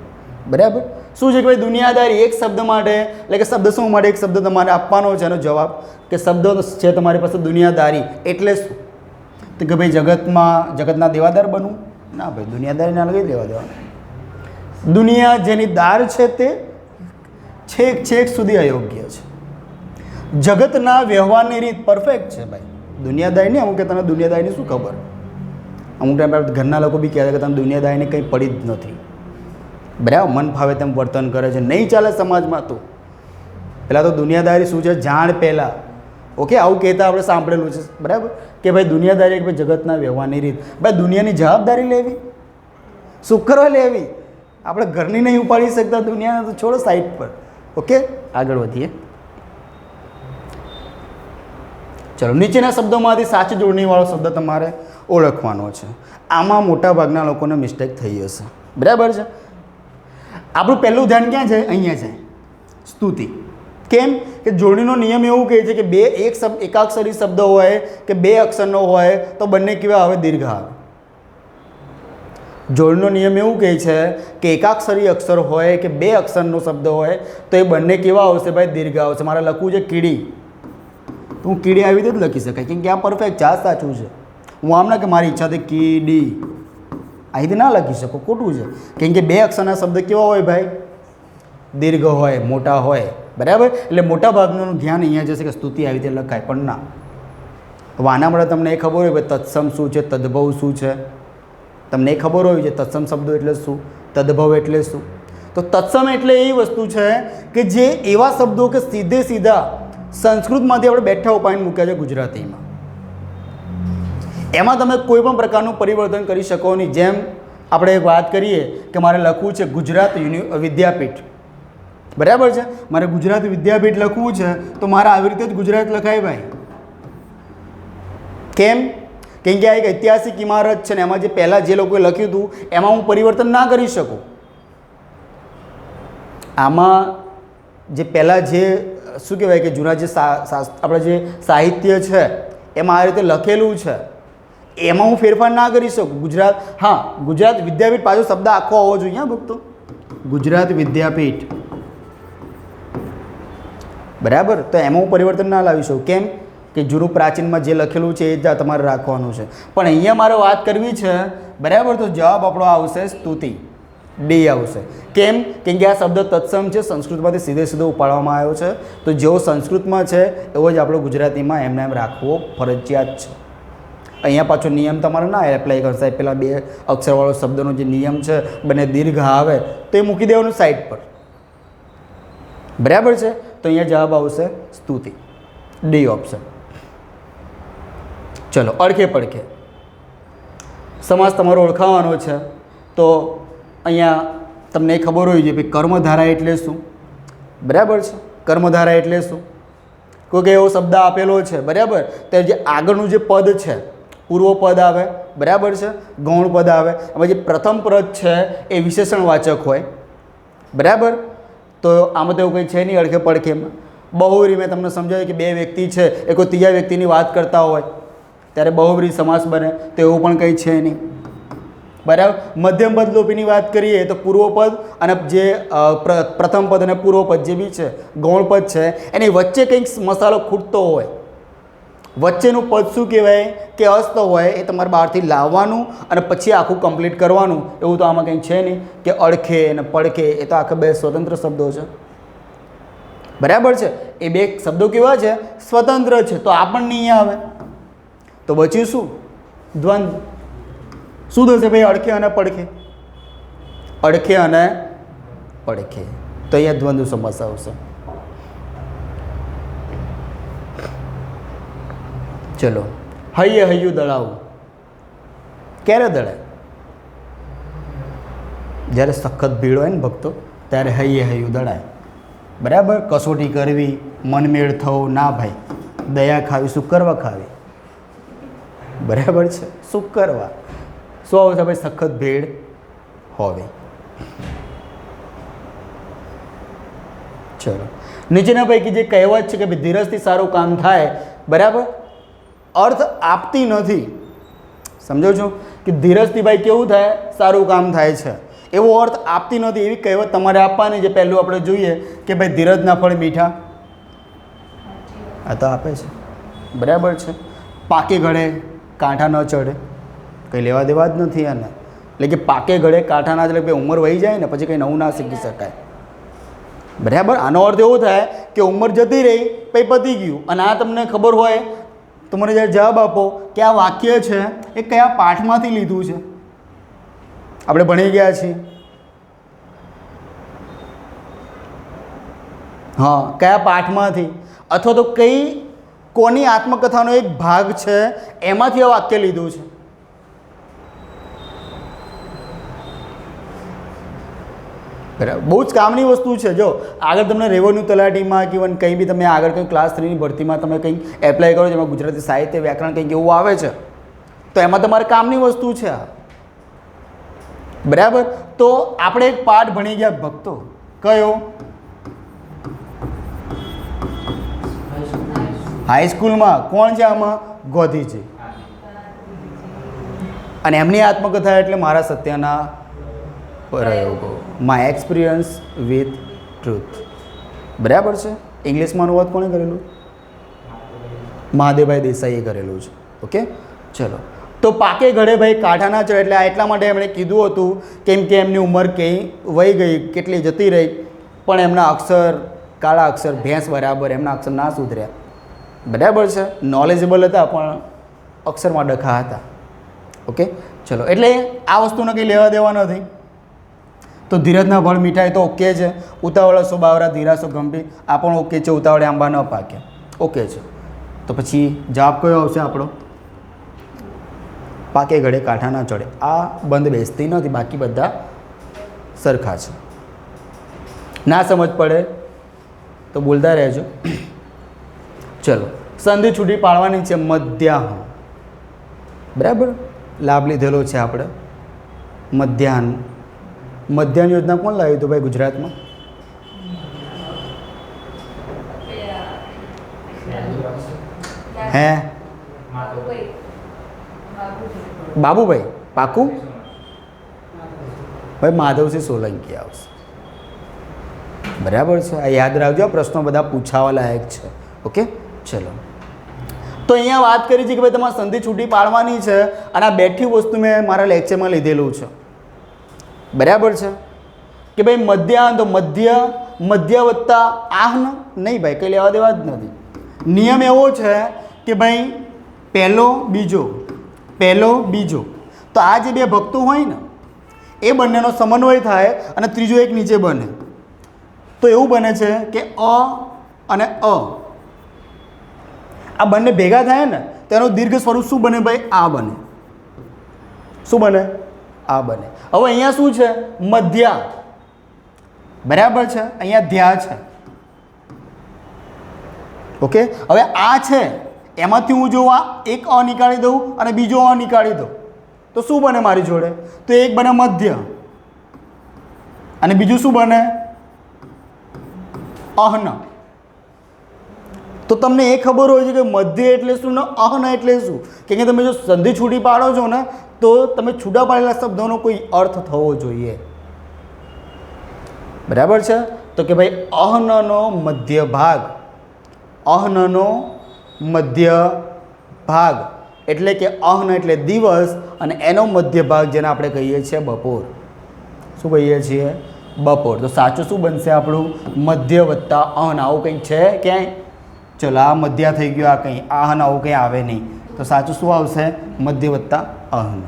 બરાબર. શું છે કે ભાઈ દુનિયાદારી એક શબ્દ માટે, એટલે કે શબ્દ શું માટે એક શબ્દ તમારે આપવાનો છે, એનો જવાબ કે શબ્દ છે તમારી પાસે દુનિયાદારી એટલે શું? તો કે ભાઈ જગતના દેવાદાર બનવું? ના ભાઈ, દુનિયાદારીના લઈ લેવા દેવા. દુનિયા જેની દાર છે તે છેક સુધી અયોગ્ય છે. જગતના વ્યવહારની રીત પરફેક્ટ છે ભાઈ. દુનિયાદારી નહીં. અમુક કે તને દુનિયાદારીની શું ખબર? અમુક ટાઈમ ઘરના લોકો બી કહે છે કે તમે દુનિયાદારીને કંઈ પડી જ નથી. બરાબર, મન ફાવે તેમ વર્તન કરે છે, નહીં ચાલે સમાજમાં. તો પહેલાં તો દુનિયાદારી શું છે જાણ પહેલાં. ઓકે, આવું કહેતા આપણે સાંભળેલું છે. બરાબર, કે ભાઈ દુનિયાદારી કે ભાઈ જગતના વ્યવહારની રીત. ભાઈ દુનિયાની જવાબદારી લેવી, શું કરવા લેવી? આપણે ઘરની નહીં ઉપાડી શકતા, દુનિયાને તો છોડો સાઈડ પર. ઓકે, આગળ વધીએ. ચલો, નીચેના શબ્દોમાંથી સાચી જોડણીવાળો શબ્દ તમારે ઓળખવાનો છે. આમાં મોટાભાગના લોકોને મિસ્ટેક થઈ હશે. બરાબર છે. આપણું પહેલું ધ્યાન ક્યાં છે? અહીંયા છે, સ્તુતિ. કેમ કે જોડણીનો નિયમ એવું કહે છે કે એકાક્ષરી શબ્દ હોય કે બે અક્ષરનો હોય તો બંને કેવા આવે? દીર્ઘ આવે. જોડણીનો નિયમ એવું કહે છે કે એકાક્ષરી અક્ષર હોય કે બે અક્ષરનો શબ્દ હોય તો એ બંને કેવા આવશે ભાઈ? દીર્ઘ આવશે. મારે લખવું છે કીડી, તો હું કીડી આવી રીતે જ લખી શકાય, કેમ કે આ પરફેક્ટ છે, આ સાચું છે. હું આમ ના કે મારી ઈચ્છાથી કીડી આ રીતે ના લખી શકો, ખોટું છે. કેમ કે બે અક્ષરના શબ્દ કેવા હોય ભાઈ? દીર્ઘ હોય, મોટા હોય. બરાબર, એટલે મોટા ભાગનું ધ્યાન અહીંયા જશે કે સ્તુતિ આવી રીતે લખાય, પણ ના. વાના મળે તમને એ ખબર હોય ભાઈ તત્સમ શું છે, તદ્ભવ શું છે? તમને એ ખબર હોય છે તત્સમ શબ્દો એટલે શું, તદ્ભવ એટલે શું? તો તત્સમ એટલે એ વસ્તુ છે કે જે એવા શબ્દો કે સીધા સંસ્કૃતમાંથી આપણે બેઠા ઉપાડીને મૂક્યા છે ગુજરાતીમાં. એમાં તમે કોઈ પણ પ્રકારનું પરિવર્તન કરી શકો નહીં. જેમ આપણે વાત કરીએ કે મારે લખવું છે ગુજરાત વિદ્યાપીઠ. બરાબર છે, મારે ગુજરાત વિદ્યાપીઠ લખવું છે તો મારે આવી રીતે જ ગુજરાત લખાય ભાઈ. કેમ કે આ એક ઐતિહાસિક ઇમારત છે ને એમાં જે પહેલાં જે લોકોએ લખ્યું હતું એમાં હું પરિવર્તન ના કરી શકું. આમાં જે પહેલાં જે શું કહેવાય કે જૂના જે આપણે જે સાહિત્ય છે એમાં આ રીતે લખેલું છે એમાં હું ફેરફાર ના કરી શકું. ગુજરાત વિદ્યાપીઠ પાછો શબ્દ આખો હોવો જોઈએ ભક્તો. ગુજરાત વિદ્યાપીઠ. બરાબર, તો એમાં હું પરિવર્તન ના લાવી શકું. કેમ કે જૂનું પ્રાચીનમાં જે લખેલું છે એ જ તમારે રાખવાનું છે. પણ અહીંયા મારે વાત કરવી છે. બરાબર, તો જવાબ આપણો આવશે સ્તુતિ. ડી આવશે. કેમ કે આ શબ્દ તત્સમ છે, સંસ્કૃતમાંથી સીધો ઉપાડવામાં આવ્યો છે. તો જેવો સંસ્કૃતમાં છે એવો જ આપણો ગુજરાતીમાં એમને એમ રાખવો ફરજિયાત છે. અહીંયા પાછો નિયમ તમારે ના એપ્લાય કરશે. પેલા બે અક્ષરવાળો શબ્દનો જે નિયમ છે બંને દીર્ઘ આવે તો એ મૂકી દેવાનું સાઈડ પર. બરાબર છે, તો અહીંયા જવાબ આવશે સ્તુતિ. D option. ચલો, અડખે પડખે સમાસ તમારો ઓળખાવાનો છે. તો અહીંયા તમને ખબર હોય છે કે કર્મધારા એટલે શું? બરાબર છે, કર્મધારા એટલે શું? કોઈ એવો શબ્દ આપેલો છે. બરાબર, તો જે આગળનું જે પદ છે પૂર્વ પદ આવે. બરાબર છે, ગૌણ પદ આવે. એમાં જે પ્રથમ પદ છે એ વિશેષણવાચક હોય. બરાબર, તો આમાં તો એવું કંઈ છે નહીં અડખે પડખેમાં. બહુવ્રીહ મેં તમને સમજાવ્યું કે બે વ્યક્તિ છે એ કોઈ ત્રીજા વ્યક્તિની વાત કરતા હોય ત્યારે બહુવ્રીહ સમાસ બને, તો એવું પણ કંઈ છે નહીં. બરાબર, મધ્યમ પદ લોપીની વાત કરીએ તો પૂર્વ પદ અને જે પ્રથમ પદ અને પૂર્વ પદ જે બી છે ગૌણ પદ છે એની વચ્ચે કંઈક મસાલો ખૂટતો હોય, વચ્ચેનું પદ શું કહેવાય કે અસ્ત હોય, એ તમારે બહારથી લાવવાનું અને પછી આખું કમ્પ્લીટ કરવાનું. એવું તો આમાં કંઈ છે નહીં કે અડખે અને પડખે, એ તો આખા બે સ્વતંત્ર શબ્દો છે. બરાબર છે, એ બે શબ્દો કેવા છે? સ્વતંત્ર છે. તો આ પણ નહીં આવે. તો બચ્યું શું? દ્વંદ્વ. શું થશે ભાઈ? અડખે અને પડખે. અડખે અને પડખે, તો અહીંયા દ્વંદ્વ સમાસ આવશે. ચલો, હૈયે હૈયું દળાવું. ક્યારે દળાય? જ્યારે સખત ભીડ હોય ને ભક્તો, ત્યારે હૈયે હૈયું દળાય. બરાબર, કસોટી કરવી, મનમેળ થવો ના ભાઈ. દયા ખાવી, શું કરવા ખાવી? બરાબર છે, શું કરવા? શું આવશે ભાઈ? સખત ભીડ હોવી. ચલો, નીચેના પૈકી જે કહેવત છે કે ભાઈ ધીરજથી સારું કામ થાય, બરાબર, અર્થ આપતી નથી. સમજો છો કે ધીરજથી ભાઈ કેવું થાય? સારું કામ થાય છે. એવો અર્થ આપતી નથી. એવી કહેવત તમારે આપવાની જે પહેલું આપણે જોઈએ કે ભાઈ ધીરજના ફળ મીઠા, આ તો આપે છે, બરાબર છે. પાકે ઘડે કાંઠા ન ચડે, કંઈ લેવા દેવા જ નથી આને. એટલે કે પાકે ઘડે કાંઠા ના ચડે, ઉંમર વહી જાય ને પછી કંઈ નવું ના શીખી શકાય, બરાબર. આનો અર્થ એવો થાય કે ઉંમર જતી રહી પછી પતી ગયું. અને આ તમને ખબર હોય તો મને જ્યારે જવાબ આપો કે આ વાક્ય છે એ કયા પાઠમાંથી લીધું છે. આપણે ભણી ગયા છીએ, હા, કયા પાઠમાંથી, અથવા તો કઈ કોની આત્મકથાનો એક ભાગ છે એમાંથી આ વાક્ય લીધું છે. બરાબર, બહુ જ કામની વસ્તુ છે. જો આગળ તમને રેવન્યુ તલાટીમાં કે ઇવન કંઈ બી તમે આગળ કંઈ ક્લાસ 3ની ભરતીમાં તમે કંઈક એપ્લાય કરો, જેમાં ગુજરાતી સાહિત્ય વ્યાકરણ કંઈક એવું આવે છે, તો એમાં તમારે કામની વસ્તુ છે આ, બરાબર. તો આપણે એક પાઠ ભણી ગયા ભક્તો, કયો? હાઈસ્કૂલમાં. કોણ છે આમાં? ગોધીજી. અને એમની આત્મકથા એટલે મારા સત્યના પ્રયોગો, માય એક્સપિરિયન્સ વિથ ટ્રુથ, બરાબર છે. ઇંગ્લિશમાં અનુવાદ કોણે કરેલું? મહાદેવભાઈ દેસાઈએ કરેલું છે. ઓકે, ચલો. તો પાકે ઘડે ભાઈ કાંઠા ના ચડે, એટલે એટલા માટે એમણે કીધું હતું કેમ કે એમની ઉંમર કંઈ વહી ગઈ, કેટલી જતી રહી, પણ એમના અક્ષર કાળા અક્ષર, ભેંસ બરાબર, એમના અક્ષર ના સુધર્યા, બરાબર છે. નોલેજેબલ હતા પણ અક્ષરમાં ડખા હતા. ઓકે, ચલો. એટલે આ વસ્તુને કંઈ લેવા દેવા નથી. તો ધીરજના ફળ મીઠાઈ તો ઓકે છે. ઉતાવળા સો બાવરા ધીરાસો ગંભીર, આ પણ ઓકે છે. ઉતાવળે આંબા ન પાકે, ઓકે છે. તો પછી જવાબ કયો આવશે આપણો? પાકે ઘડે કાંઠા ના ચડે. આ બંધ બેસતી નથી, બાકી બધા સરખા છે. ના સમજ પડે તો બોલતા રહેજો. ચલો, સંધિ છૂટી પાડવાની છે મધ્યાહન, બરાબર. લાભ લીધેલો છે આપણે મધ્યાહન. મધ્યાહન યોજના કોણ લાવ્યું હતું ભાઈ ગુજરાતમાં? હે, બાબુભાઈ. પાકું ભાઈ? માધવસિંહ સોલંકી આવશે, બરાબર છે. આ યાદ રાખજો, પ્રશ્નો બધા પૂછાવા લાયક છે. ઓકે, ચલો. તો અહીંયા વાત કરી છે કે ભાઈ તમારે સંધિ છૂટી પાડવાની છે, અને આ બેઠી વસ્તુ મેં મારા લેક્ચરમાં લીધેલું છે, બરાબર છે. કે ભાઈ મધ્યાહન, તો મધ્ય વત્તા આહન નહીં ભાઈ, કંઈ લેવા દેવા જ નથી. નિયમ એવો છે કે ભાઈ પહેલો બીજો, પહેલો બીજો, તો આ જે બે ભક્તો હોય ને એ બંનેનો સમન્વય થાય અને ત્રીજો એક નીચે બને, તો એવું બને છે કે અ અને અ, આ બંને ભેગા થાય ને તેનું દીર્ઘ સ્વરૂપ શું બને ભાઈ? આ બને. શું બને? આ બને. હવે અહીંયા શું છે? મધ્યા, બરાબર છે. અહીંયા ધ્યા છે. ઓકે, હવે આ છે એમાંથી હું જો આ એક અ નીકાળી દઉં અને બીજો અ નીકાળી દઉં તો શું બને મારી જોડે? તો એક બને મધ્ય અને બીજું શું બને? અહન. તો તમને એ ખબર હોય છે કે મધ્ય એટલે શું ને અહન એટલે શું? કેમ કે તમે જો સંધિ છૂટી પાડો છો ને તો તમે છૂટા પાડેલા શબ્દોનો કોઈ અર્થ થવો જોઈએ, બરાબર છે. તો કે ભાઈ અહનનો મધ્ય ભાગ, અહનનો મધ્ય ભાગ એટલે કે અહન એટલે દિવસ અને એનો મધ્ય ભાગ જેને આપણે કહીએ છીએ બપોર. શું કહીએ છીએ? બપોર. તો સાચું શું બનશે આપણું? મધ્ય વત્તા અહન. આવું કંઈક છે ક્યાંય? ચલો, આ મધ્યા થઈ ગયું, આ કંઈ આહન આવું કંઈ આવે નહીં. તો સાચું શું આવશે? મધ્ય વત્તા અહન,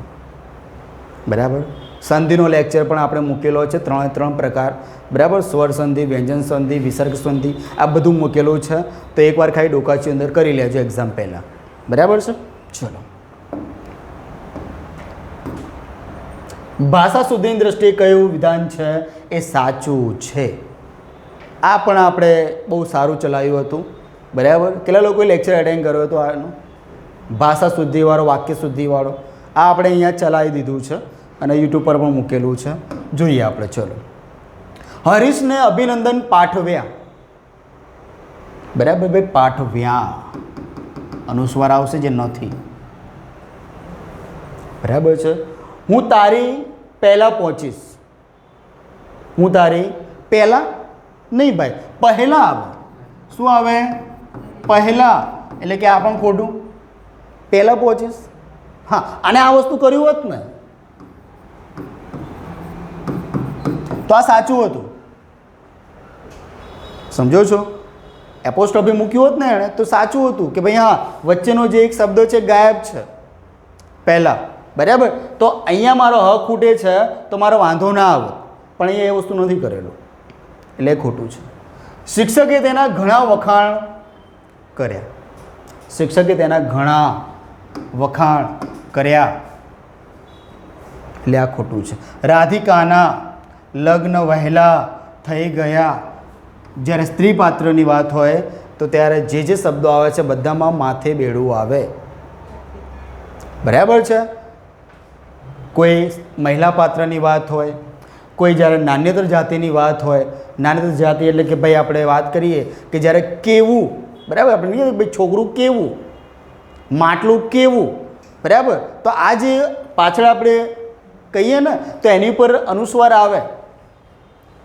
બરાબર. સંધિનો લેક્ચર પણ આપણે મૂકેલો છે, 3 પ્રકાર, બરાબર. સ્વર સંધિ, વ્યંજન સંધિ, વિસર્ગ સંધિ, આ બધું મૂકેલું છે. તો એકવાર ખાલી ડોકાચી અંદર કરી લેજો એક્ઝામ પહેલાં, બરાબર છે. ચલો, ભાષા શુદ્ધિની દ્રષ્ટિએ કયું વિધાન છે એ સાચું છે? આ પણ આપણે બહુ સારું ચલાવ્યું હતું, બરાબર. કેટલા લોકોએ લેક્ચર અટેન્ડ કર્યો હતો આનો? ભાષા શુદ્ધિવાળો, વાક્ય શુદ્ધિવાળો, આ આપણે અહીંયા ચલાવી દીધું છે અને યુટ્યુબ પર પણ મૂકેલું છે. જોઈએ આપણે. ચલો, હરીશને અભિનંદન પાઠવ્યા, બરાબર ભાઈ. પાઠવ્યા અનુસ્વાર આવશે જે નથી, બરાબર છે. હું તારી પહેલાં પહોંચીશ, હું તારી પહેલાં નહીં ભાઈ, પહેલાં આવે. શું આવે? પહેલાં. એટલે કે આ પણ ખોટું, પહેલાં પહોંચીશ. હા, અને આ વસ્તુ કર્યું હોત ને તો આ સાચું હતું. સમજો છો? એપોસ્ટ્રોફી મૂક્યું હોત ને એણે તો સાચું હતું કે ભાઈ હા વચ્ચેનો જે એક શબ્દ છે ગાયબ છે પહેલાં. બરાબર? તો અહીંયા મારો હક ખૂટે છે તો મારો વાંધો ના આવે, પણ અહીંયા એ વસ્તુ નથી કરેલું એટલે ખોટું છે. શિક્ષકે તેના ઘણા વખાણ કર્યા. શિક્ષકે તેના ઘણા વખાણ કર્યા એટલે આ ખોટું છે. રાધિકાના લગ્ન વહેલા થઈ ગયા. જ્યારે સ્ત્રી પાત્રની વાત હોય તો ત્યારે જે શબ્દો આવે છે બધામાં માથે બેડું આવે. બરાબર છે? કોઈ મહિલા પાત્રની વાત હોય, કોઈ જ્યારે નાન્યતર જાતિની વાત હોય, નાન્યતર જાતિ એટલે કે ભાઈ આપણે વાત કરીએ કે જ્યારે કેવું, બરાબર, આપણે નહીં ભાઈ છોકરું કેવું, માટલું કેવું, બરાબર, તો આ જે પાછળ આપણે કહીએ ને તો એની પર અનુસ્વાર આવે.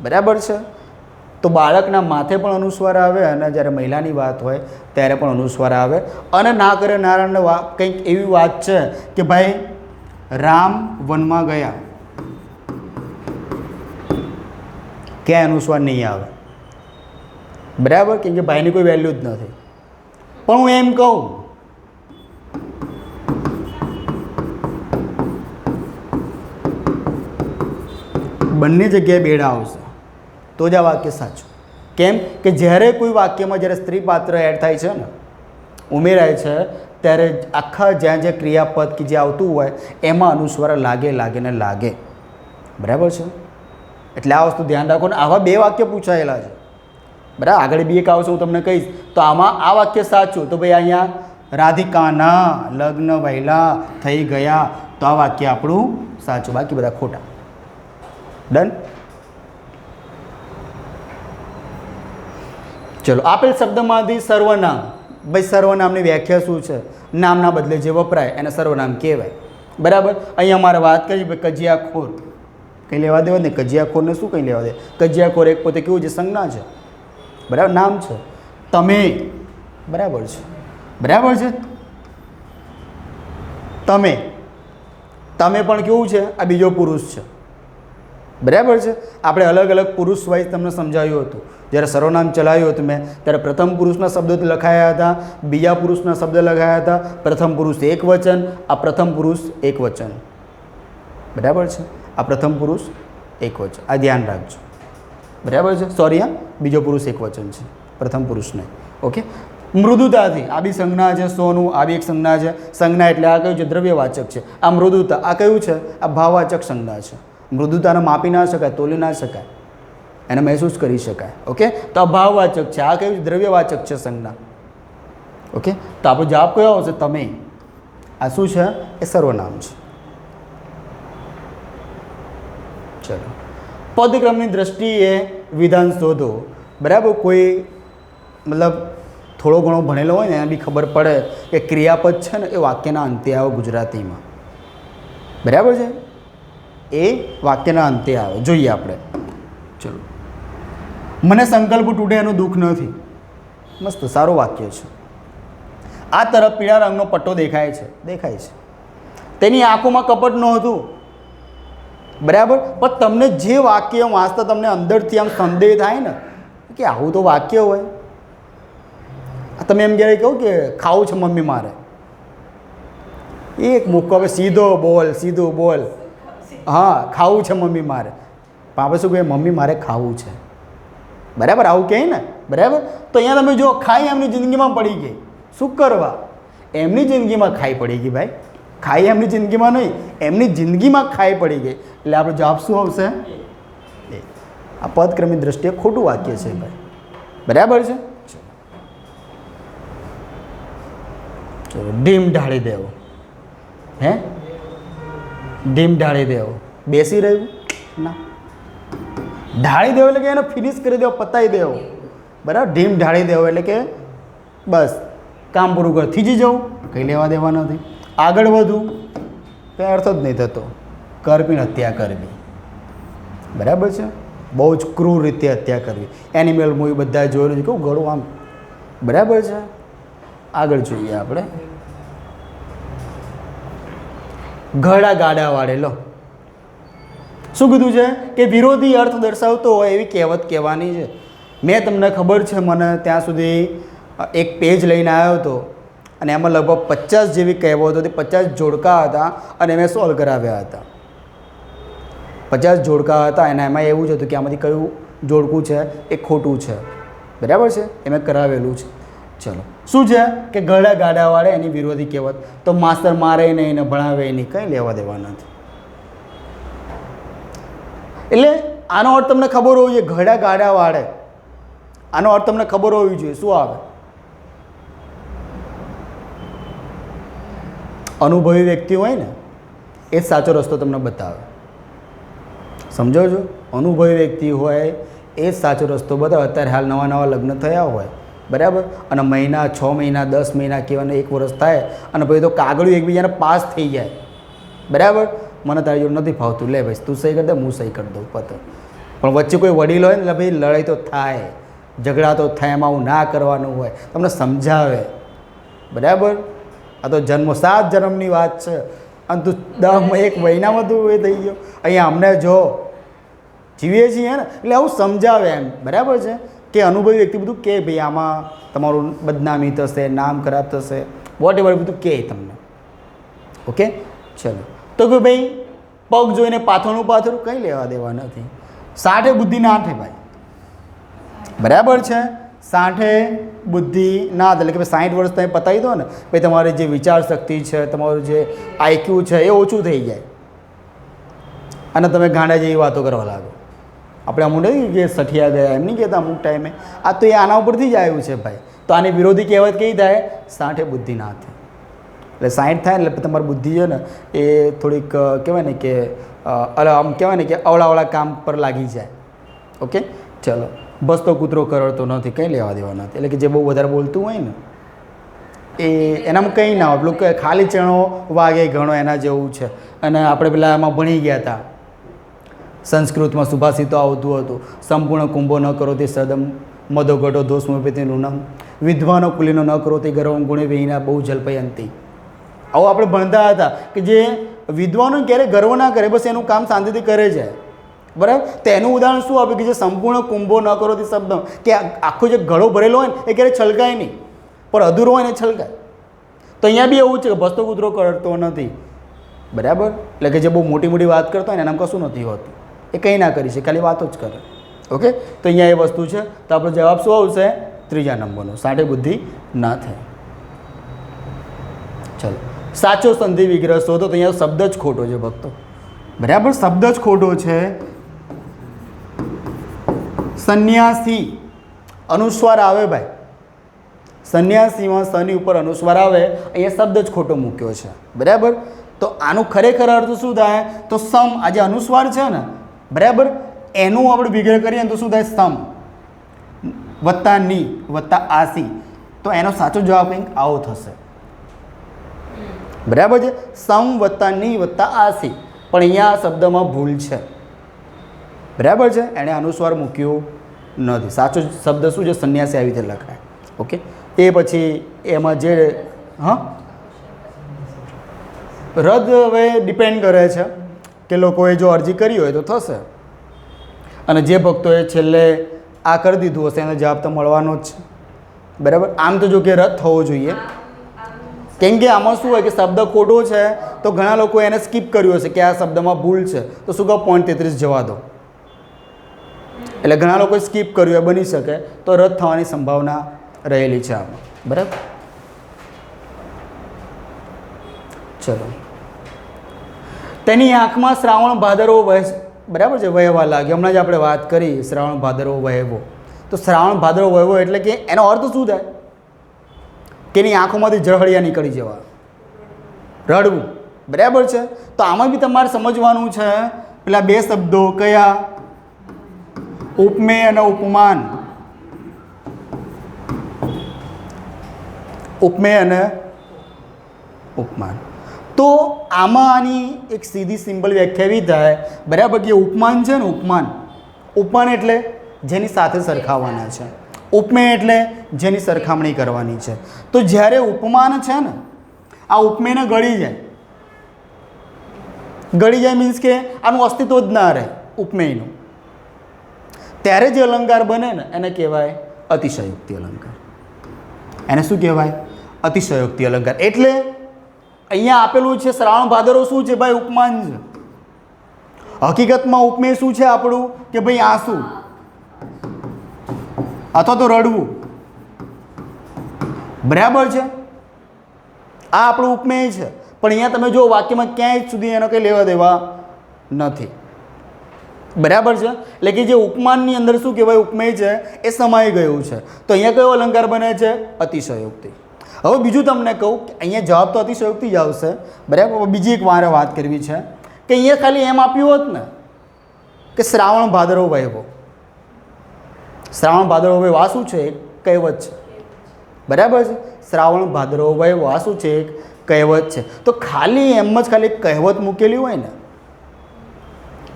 બરાબર છે? તો બાળકના માથે પણ અનુસ્વાર આવે અને જ્યારે મહિલાની વાત હોય ત્યારે પણ અનુસ્વાર આવે. અને ના કરે નારાયણ કંઈક એવી વાત છે કે ભાઈ રામ વનમાં ગયા, ક્યાં અનુસ્વાર નહીં આવે. બરાબર? કેમ કે ભાઈની કોઈ વેલ્યુ જ નથી. પણ હું એમ કહું બંને જગ્યાએ બેડા આવશે તો જ આ વાક્ય સાચું. કેમ કે જ્યારે કોઈ વાક્યમાં જ્યારે સ્ત્રી પાત્ર એડ થાય છે ને, ઉમેરાય છે, ત્યારે આખા જ્યાં જ્યાં ક્રિયાપદ કે જે આવતું હોય એમાં અનુસ્વાર લાગે ને લાગે. બરાબર છે? એટલે આ વસ્તુ ધ્યાન રાખો. ને આવા 2 વાક્ય પૂછાયેલા છે. બરાબર? આગળ બી એક આવશે, હું તમને કહીશ. તો આમાં આ વાક્ય સાચું તો ભાઈ અહીંયા રાધિકાના લગ્ન વહેલા થઈ ગયા, તો આ વાક્ય આપણું સાચું, બાકી બધા ખોટા. ડન? ચલો, આપેલ શબ્દમાંથી સર્વનામ. ભાઈ સર્વનામની વ્યાખ્યા શું છે? નામના બદલે જે વપરાય એને સર્વનામ કહેવાય. બરાબર? અહીંયા અમારે વાત કરી ભાઈ કજિયાખોર, કંઈ લેવા દેવા ને કજિયાખોરને શું કંઈ લેવા દે? કજિયાખોર એક પોતે કેવું છે? સંજ્ઞા છે. બરાબર? નામ છે. તમે, બરાબર છે? બરાબર છે? તમે પણ કેવું છે? આ બીજો પુરુષ છે. બરાબર છે? આપણે અલગ અલગ પુરુષ વાઇઝ તમને સમજાવ્યું હતું. જ્યારે સર્વનામ ચલાવ્યું હતું મેં ત્યારે પ્રથમ પુરુષના શબ્દો લખાયા હતા, બીજા પુરુષના શબ્દ લખાયા હતા. પ્રથમ પુરુષ એક વચન, આ પ્રથમ પુરુષ એક વચન. બરાબર છે? આ પ્રથમ પુરુષ એક વચન, આ ધ્યાન રાખજો. બરાબર છે? સોરી, હા, બીજો પુરુષ એક વચન છે, પ્રથમ પુરુષ નહીં. ઓકે? મૃદુતાથી, આ બી સંજ્ઞા છે. સોનું, આ બી એક સંજ્ઞા છે. સંજ્ઞા એટલે આ કયું છે? દ્રવ્યવાચક છે. આ મૃદુતા, આ કયું છે? આ ભાવવાચક સંજ્ઞા છે. મૃદુતાને માપી ના શકાય, તોલી ના શકાય, એને મહેસૂસ કરી શકાય. ઓકે? તો આ ભાવવાચક છે. આ કયું? દ્રવ્યવાચક છે સંજ્ઞા. ઓકે? તો આપણો જવાબ કયો આવશે? તમે. આ શું છે? એ સર્વનામ છે. ચલો, પદક્રમની દ્રષ્ટિએ વિધાન શોધો. બરાબર? કોઈ મતલબ થોડો ઘણો ભણેલો હોય ને એને બી ખબર પડે કે ક્રિયાપદ છે ને એ વાક્યના અંતે આવે ગુજરાતીમાં. બરાબર છે? એ વાક્યના અંતે આવે. જોઈએ આપણે. ચલો, મને સંકલ્પ તૂટે એનું દુઃખ નથી. મસ્ત, સારું વાક્ય છે. આ તરફ પીળા રંગનો પટ્ટો દેખાય છે. દેખાય છે. તેની આંખોમાં કપટ નહોતું. બરાબર? પણ તમને જે વાક્ય વાંચતા તમને અંદરથી આમ સંદેહ થાય ને કે આવું તો વાક્ય હોય. તમે એમ ક્યારે કહો કે ખાવું છે મમ્મી મારે, એક મૂકો, હવે સીધો બોલ, સીધું બોલ. હા, ખાવું છે મમ્મી મારે. પણ આપણે શું કહીએ? મમ્મી મારે ખાવું છે. બરાબર? આવું કહે ને. બરાબર? તો અહીંયા તમે જો ખાઈ એમની જિંદગીમાં પડી ગઈ. શું કરવા? એમની જિંદગીમાં ખાઈ પડી ગઈ ભાઈ. ખાઈ એમની જિંદગીમાં નહીં, એમની જિંદગીમાં ખાઈ પડી ગઈ. એટલે આપણો જવાબ શું આવશે? આ પદક્રમની દ્રષ્ટિએ ખોટું વાક્ય છે ભાઈ. બરાબર છે? ચલો, ઢીમ ઢાળી દેવો. હે? ઢીમ ઢાળી દેવો, બેસી રહ્યું ના, ઢાળી દેવો એટલે કે એને ફિનિશ કરી દેવો, પતાવી દેવો. બરાબર? ઢીમ ઢાળી દેવો એટલે કે બસ કામ પૂરું કર, થીજી જવું, કંઈ લેવા દેવા નથી. આગળ વધવું કંઈ અર્થ જ નહીં થતો. કરપીને હત્યા કરવી. બરાબર છે? બહુ જ ક્રૂર રીતે હત્યા કરવી. એનિમલ મૂવી બધા જોયેલું છે, કેવું ગળું આમ, બરાબર છે. આગળ જોઈએ આપણે ઘડા ગાડા વાળે. લો શું કીધું છે કે વિરોધી અર્થ દર્શાવતો હોય એવી કહેવત કહેવાની છે. મેં તમને ખબર છે, મને ત્યાં સુધી એક પેજ લઈને આવ્યો હતો અને એમાં લગભગ 50 જેવી કહેવતો હતી, 50 જોડકા હતા અને મેં સોલ્વ કરાવ્યા હતા. 50 જોડકા હતા અને એમાં એવું જ હતું કે આમાંથી કયું જોડકું છે એ ખોટું છે, બરાબર છે, એ મેં કરાવેલું છે. ચલો, શું છે કે ગળા ગાડા વાળે એની વિરોધી કહેવત. તો માસ્તર મારે નહીં ને ભણાવે નહીં, કંઈ લેવા દેવા નથી. એટલે આનો અર્થ તમને ખબર હોવી જોઈએ. ઘડા ગાડા વાળે આનો અર્થ તમને ખબર હોવી જોઈએ. શું આવે? અનુભવી વ્યક્તિ હોય ને એ જ સાચો રસ્તો તમને બતાવે. સમજો છો? અનુભવી વ્યક્તિ હોય એ જ સાચો રસ્તો બતાવે. અત્યારે હાલ નવા નવા લગ્ન થયા હોય, બરાબર, અને મહિના 6 મહિના 10 મહિના કહેવાને 1 વર્ષ થાય અને પછી તો કાગળિયું એકબીજાને પાસ થઈ જાય, બરાબર. મને તારી જોડે નથી ફાવતું, લે ભાઈ તું સહી કરી દે, હું સહી કરી દઉં, પતો. પણ વચ્ચે કોઈ વડીલ હોય ને એટલે ભાઈ લડાઈ તો થાય, ઝઘડા તો થાય, એમાં આવું ના કરવાનું હોય, તમને સમજાવે, બરાબર. આ તો 7 જન્મની વાત છે અને તું 1 મહિનામાં તું એ થઈ ગયો. અહીંયા અમને જો જીવીએ છીએ ને એટલે આવું સમજાવે એમ, બરાબર છે. કે અનુભવી વ્યક્તિ બધું કે ભાઈ આમાં તમારું બદનામી થશે, નામ ખરાબ થશે, વોટ એવર બધું કહે તમને. ઓકે, ચલો. તો કે ભાઈ પગ જોઈને પાથરણું પાથરું, કંઈ લેવા દેવા નથી. 60 બુદ્ધિ ના આઠે ભાઈ, બરાબર છે. 60 બુદ્ધિ ના એટલે કે 60 વર્ષ તમે પતાવી દો ને ભાઈ, તમારી જે વિચાર શક્તિ છે, તમારું જે આઈક્યુ છે એ ઓછું થઈ જાય અને તમે ગાંડા જેવી વાતો કરવા લાગો. આપણે અમુક નહીં કે સઠિયા ગયા એમ નહીં કહેતા અમુક ટાઈમે. આ તો એ આના ઉપરથી જ આવ્યું છે ભાઈ. તો આની વિરોધી કહેવત કેવી થાય? 60 બુદ્ધિ ના થાય. એટલે 60 થાય એટલે તમારી બુદ્ધિ છે ને એ થોડીક કહેવાય ને કે આમ કહેવાય ને કે અવળાવળા કામ પર લાગી જાય. ઓકે, ચલો. બસતો કૂતરો કરડતો નથી, કંઈ લેવા દેવા નથી. એટલે કે જે બહુ વધારે બોલતું હોય ને એ એનામાં કંઈ ના હોય. પેલું ખાલી ચણો વાગે ઘણો, એના જેવું છે. અને આપણે પેલા એમાં ભણી ગયા હતા સંસ્કૃતમાં સુભાષિતો આવતું હતું, સંપૂર્ણ કુંભો ન કરો તે સદમ મદો ઘટો દોષ મુપેતી નુનમ, વિદ્વાનો કુલીનો ન કરો તે ગર્વમ ગુણે વિહીના બહુ જલ્પયંતી. આવું આપણે ભણતા હતા કે જે વિદ્વાનો ક્યારેય ગર્વ ના કરે, બસ એનું કામ શાંતિથી કરે જાય, બરાબર. તો એનું ઉદાહરણ શું આપે કે જે સંપૂર્ણ કુંભો ન કરો તે શબ્દ, કે આખો જે ઘડો ભરેલો હોય ને એ ક્યારેય છલકાય નહીં, પણ અધૂરો હોય ને છલકાય. તો અહીંયા બી એવું છે કે બસતો કૂતરો કરતો નથી, બરાબર. એટલે કે જે બહુ મોટી મોટી વાત કરતો હોય ને એનામાં કશું નથી હોતું, એ કંઈ ના કરી શકે, ખાલી વાતો જ કરે. ઓકે, તો અહીંયા એ વસ્તુ છે. તો આપણો જવાબ શું આવશે? 3જા નંબરનો, 60 બુદ્ધિ ના થાય. ચલો, સાચો સંધિ વિગ્રહ શોધો. તો અહીંયા શબ્દ જ ખોટો છે ભક્તો, બરાબર. શબ્દ જ ખોટો છે. સંન્યાસી અનુસ્વાર આવે ભાઈ, સંન્યાસીમાં સની ઉપર અનુસ્વાર આવે, અહીંયા શબ્દ જ ખોટો મૂક્યો છે, બરાબર. તો આનું ખરેખર અર્થ શું થાય? તો સમ, આ જે અનુસ્વાર છે ને, બરાબર, એનું આપણે વિગ્રહ કરીએ તો શું થાય? સમ વત્તા ની વત્તા આસી. તો એનો સાચો જવાબ કંઈક આવો થશે, બરાબર છે. સમ વત્તા ની વત્તા આસી. પણ અહીંયા આ શબ્દમાં ભૂલ છે, બરાબર છે. એણે અનુસ્વાર મૂક્યું નથી. સાચો શબ્દ શું છે? સંન્યાસી આવી રીતે લખાય. ઓકે, એ પછી એમાં જે રદ હવે ડિપેન્ડ કરે છે કે લોકોએ જો અરજી કરી હોય તો થશે, અને જે ભક્તોએ છેલ્લે આ કરી દીધું હશે એનો જવાબ તો મળવાનો જ છે, બરાબર. આમ તો જો કે રદ થવો જોઈએ, કેમ કે આમાં શું હોય કે શબ્દ ખોટો છે તો ઘણા લોકો એને સ્કીપ કર્યું હશે કે આ શબ્દમાં ભૂલ છે, તો શું કહો .33 જવા દો. એટલે ઘણા લોકોએ સ્કીપ કર્યું એ બની શકે, તો રદ થવાની સંભાવના રહેલી છે આમાં, બરાબર. ચલો, તેની આંખમાં શ્રાવણ ભાદરવો વહે, બરાબર છે, વહેવા લાગે. હમણાં જ આપણે વાત કરી શ્રાવણ ભાદરવો વહેવો. તો શ્રાવણ ભાદરવો વહેવો એટલે કે એનો અર્થ શું થાય? કે એની આંખોમાંથી ઝળહળિયા નીકળી જવા, રડવું, બરાબર છે. તો આમાં બી તમારે સમજવાનું છે પેલા 2 શબ્દો કયા? ઉપમેય અને ઉપમાન. ઉપમેય અને ઉપમાન. તો આમાં આની એક સીધી સિમ્પલ વ્યાખ્યા એવી થાય, બરાબર, કે ઉપમાન છે ને, ઉપમાન ઉપમાન એટલે જેની સાથે સરખાવવાના છે, ઉપમેય એટલે જેની સરખામણી કરવાની છે. તો જ્યારે ઉપમાન છે ને, આ ઉપમેયને ગળી જાય મીન્સ કે આનું અસ્તિત્વ જ ના રહે ઉપમેયનું, ત્યારે જે અલંકાર બને ને એને કહેવાય અતિશયોક્તિ અલંકાર. એને શું કહેવાય? અતિશયોક્તિ અલંકાર. એટલે અહીંયા આપેલું છે શ્રાવણ ભાદરવો શું છે ભાઈ? ઉપમાન છે. હકીકતમાં ઉપમેય શું છે આપણું? કે ભાઈ આંસુ અથવા તો રડવું. બરાબર છે, આ આપણું ઉપમેય છે. પણ અહીંયા તમે જો વાક્યમાં ક્યાંય સુધી એનો કંઈ લેવા દેવા નથી. બરાબર છે, એટલે કે જે ઉપમાનની અંદર શું કહેવાય ઉપમેય છે એ સમાઈ ગયું છે. તો અહીંયા કયો અલંકાર બને છે? અતિશયોક્તિ. હવે બીજું તમને કહું કે અહીંયા જવાબ તો અતિશયોક્તિ જ આવશે. બરાબર. બીજી એક મારે વાત કરવી છે કે અહીંયા ખાલી એમ આપ્યું હોત ને કે શ્રાવણ ભાદરવો વહેવો. શ્રાવણ ભાદરવો વહેવો આ શું છે? એક કહેવત છે. બરાબર છે, શ્રાવણ ભાદરવો વહેવો આ શું છે? એક કહેવત છે. તો ખાલી એમ જ ખાલી કહેવત મૂકેલી હોય ને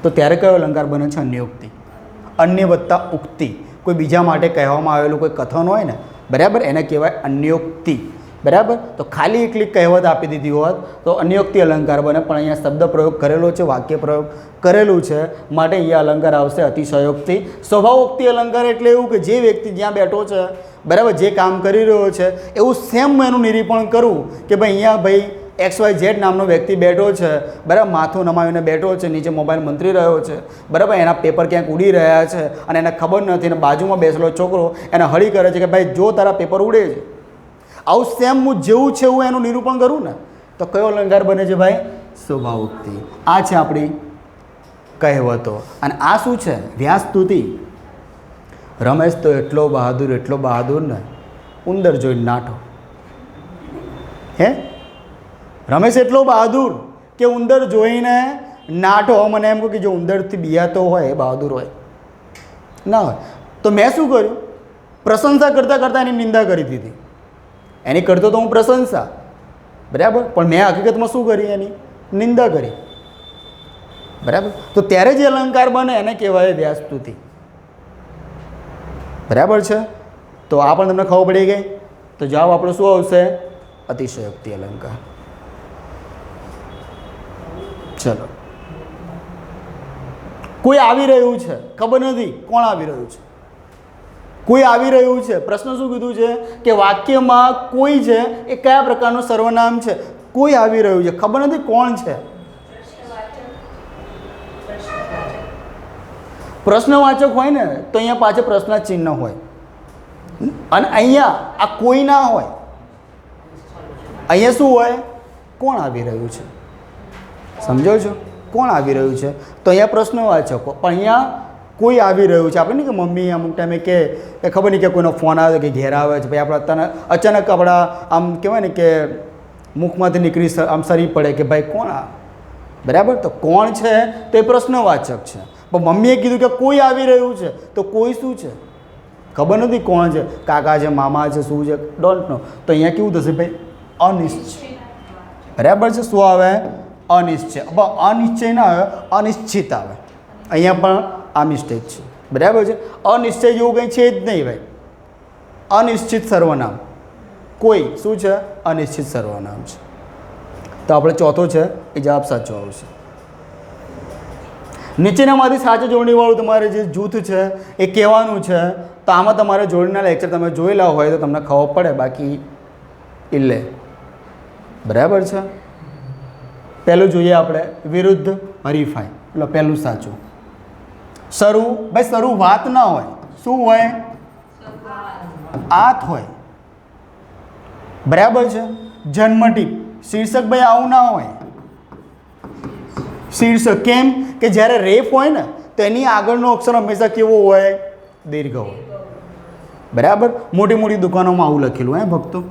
તો ત્યારે કયો અલંકાર બને છે? અન્યોક્તિ. અન્ય વત્તા ઉક્તિ, કોઈ બીજા માટે કહેવામાં આવેલું કોઈ કથન હોય ને, બરાબર, એને કહેવાય અન્યોક્તિ. બરાબર. તો ખાલી એકલી કહેવત આપી દીધી હોત તો અન્યોક્તિ અલંકાર બને. પણ અહીંયા શબ્દ પ્રયોગ કરેલો છે, વાક્ય પ્રયોગ કરેલું છે, માટે અહીંયા અલંકાર આવશે અતિશયોક્તિ. સ્વભાવોક્તિ અલંકાર એટલે એવું કે જે વ્યક્તિ જ્યાં બેઠો છે, બરાબર, જે કામ કરી રહ્યો છે એવું સેમ એનું નિરૂપણ કરવું કે ભાઈ અહીંયા ભાઈ XYZ નામનો વ્યક્તિ બેઠો છે, બરાબર, માથું નમાવીને બેઠો છે, નીચે મોબાઈલ મંત્રી રહ્યો છે, બરાબર, એના પેપર ક્યાંક ઉડી રહ્યા છે અને એને ખબર નથી, અને બાજુમાં બેસેલો છોકરો એને હળી કરે છે કે ભાઈ જો તારા પેપર ઉડે છે. આવું સેમ હું જેવું છે એવું એનું નિરૂપણ કરું ને તો કયો અલંકાર બને છે ભાઈ? સ્વભાવોક્તિ. આ છે આપણી કહેવતો. અને આ શું છે? વ્યાસસ્તુતિ. રમેશ તો એટલો બહાદુર ને ઉંદર જોઈને નાઠો. હે, રમેશ એટલો બહાદુર કે ઉંદર જોઈને નાઠો. મને એમ કહું કે જો ઉંદરથી બિયાતો હોય એ બહાદુર હોય ના હોય. તો મેં શું કર્યું? પ્રશંસા કરતાં કરતાં એની નિંદા કરી દીધી. એની કરતો તો હું પ્રશંસા, બરાબર, પણ મેં હકીકતમાં શું કરી? એની નિંદા કરી. બરાબર. તો ત્યારે જે અલંકાર બને એને કહેવાય વ્યાસસ્તુતિ. બરાબર છે. તો આ પણ તમને ખબર પડી ગઈ. તો જવાબ આપણો શું આવશે? અતિશયોક્તિ અલંકાર. ચલો, કોઈ આવી રહ્યું છે, ખબર નથી કોણ આવી રહ્યું છે. કોઈ આવી રહ્યું છે. પ્રશ્ન શું કીધું છે કે વાક્યમાં કોઈ છે એ કયા પ્રકારનું સર્વનામ છે? કોઈ આવી રહ્યું છે, ખબર નથી કોણ છે. પ્રશ્નવાચક હોય ને તો અહીંયા પાછળ પ્રશ્ન ચિહ્ન હોય, અને અહીંયા આ કોઈ ના હોય. અહીંયા શું હોય? કોણ આવી રહ્યું છે. સમજો છો? કોણ આવી રહ્યું છે. તો અહીંયા પ્રશ્નવાચકો, પણ અહીંયા કોઈ આવી રહ્યું છે. આપણે નહીં કે મમ્મી અમુક ટાઈમે કે ખબર નહીં કે કોઈનો ફોન આવે કે ઘેર આવે છે, ભાઈ આપણે અચાનક આપણા આમ કહેવાય ને કે મુખમાંથી નીકળી આમ સરી પડે કે ભાઈ કોણ આ. બરાબર. તો કોણ છે તો એ પ્રશ્નવાચક છે. પણ મમ્મીએ કીધું કે કોઈ આવી રહ્યું છે, તો કોઈ શું છે? ખબર નથી કોણ છે. કાકા છે, મામા છે, શું છે, ડોન્ટ નો. તો અહીંયા કેવું થશે ભાઈ? અનિશ્ચિત. બરાબર છે. શું આવે? અનિશ્ચય. અનિશ્ચય ના આવે, અનિશ્ચિત આવે. અહીંયા પણ આ મિસ્ટેક છે. બરાબર છે. અનિશ્ચય જેવું કંઈ છે જ નહીં ભાઈ. અનિશ્ચિત સર્વનામ. કોઈ શું છે? અનિશ્ચિત સર્વનામ છે. તો આપણે ચોથો છે એ જવાબ સાચો આવશે. નીચેનામાંથી સાચી જોડણીવાળું તમારે જે જૂથ છે એ કહેવાનું છે. તો આમાં તમારે જોડણીના લેક્ચર તમે જોયેલા હોય તો તમને ખબર પડે, બાકી ઇલ્લે. બરાબર છે. પહેલું જોઈએ આપણે વિરુદ્ધ હરીફાઈ. એટલે પહેલું સાચું. શરૂ, ભાઈ શરૂઆત ના હોય. શું હોય? આત હોય. બરાબર છે. જન્મટીપ. શીર્ષક ભાઈ આવું ના હોય. શીર્ષક કેમ કે જ્યારે રેફ હોય ને તો એની આગળનો અક્ષર હંમેશા કેવો હોય? દીર્ઘ હોય. બરાબર. મોટી મોટી દુકાનોમાં આવું લખેલું હે ભક્તો.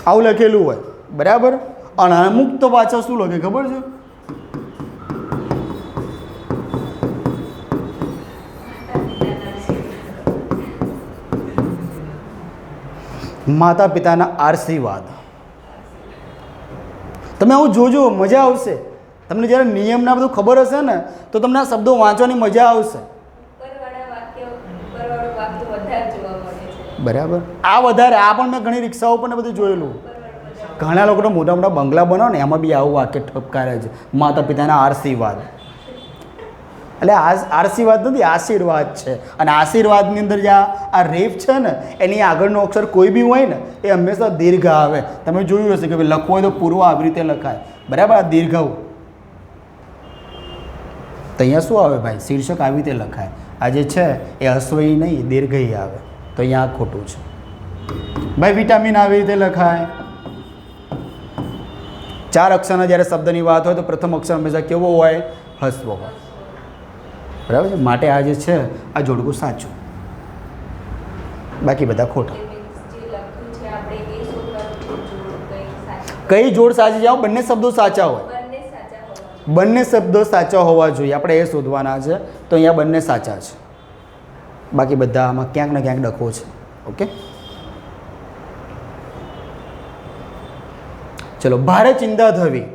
આવું લખેલું હોય. બરાબર. અને અમુક તો પાછળ શું લખે ખબર છે? માતા પિતાના આશીર્વાદ. તમે આવું જોજો, મજા આવશે. તમને જ્યારે નિયમના બધું ખબર હશે ને તો તમને આ શબ્દો વાંચવાની મજા આવશે. બરાબર, આ વધારે, આ પણ મેં ઘણી રિક્ષાઓ પર ને બધું જોયેલું. ઘણા લોકોને મોટા મોટા બંગલા બનાવો ને એમાં બી આવું વાક્ય ઠપકારે છે, માતા પિતાના આશીર્વાદ. એટલે આશીર્વાદ નથી, આશીર્વાદ છે. અને આશીર્વાદની અંદર જે આ રેફ છે ને એની આગળનો અક્ષર કોઈ બી હોય ને એ હંમેશા દીર્ઘ આવે. તમે જોયું હશે કે ભાઈ લખવું હોય તો પૂર્વ આવી રીતે લખાય. બરાબર, આ દીર્ઘ. તો અહીંયા શું આવે ભાઈ? શીર્ષક આવી રીતે લખાય. આ જે છે એ હસ્વઈ નહીં, દીર્ઘઈ આવે. તો અહીંયા ખોટું છે ભાઈ. વિટામિન આવી રીતે લખાય. 4 અક્ષરના જ્યારે શબ્દની વાત હોય તો પ્રથમ અક્ષર હંમેશા કેવો હોય? હસ્વ હોય. બરાબર છે. માટે આ જે છે આ જોડકું સાચું, બાકી બધા ખોટા. કઈ જોડ સાચી જાઓ? બંને શબ્દો સાચા હોય. બંને શબ્દો સાચા હોવા જોઈએ, આપણે એ શોધવાના છે. તો અહીંયા બંને સાચા છે, બાકી બધા આમાં ક્યાંક ને ક્યાંક ડખો છે. ઓકે, ચલો. ભારે ચિંતા થવી,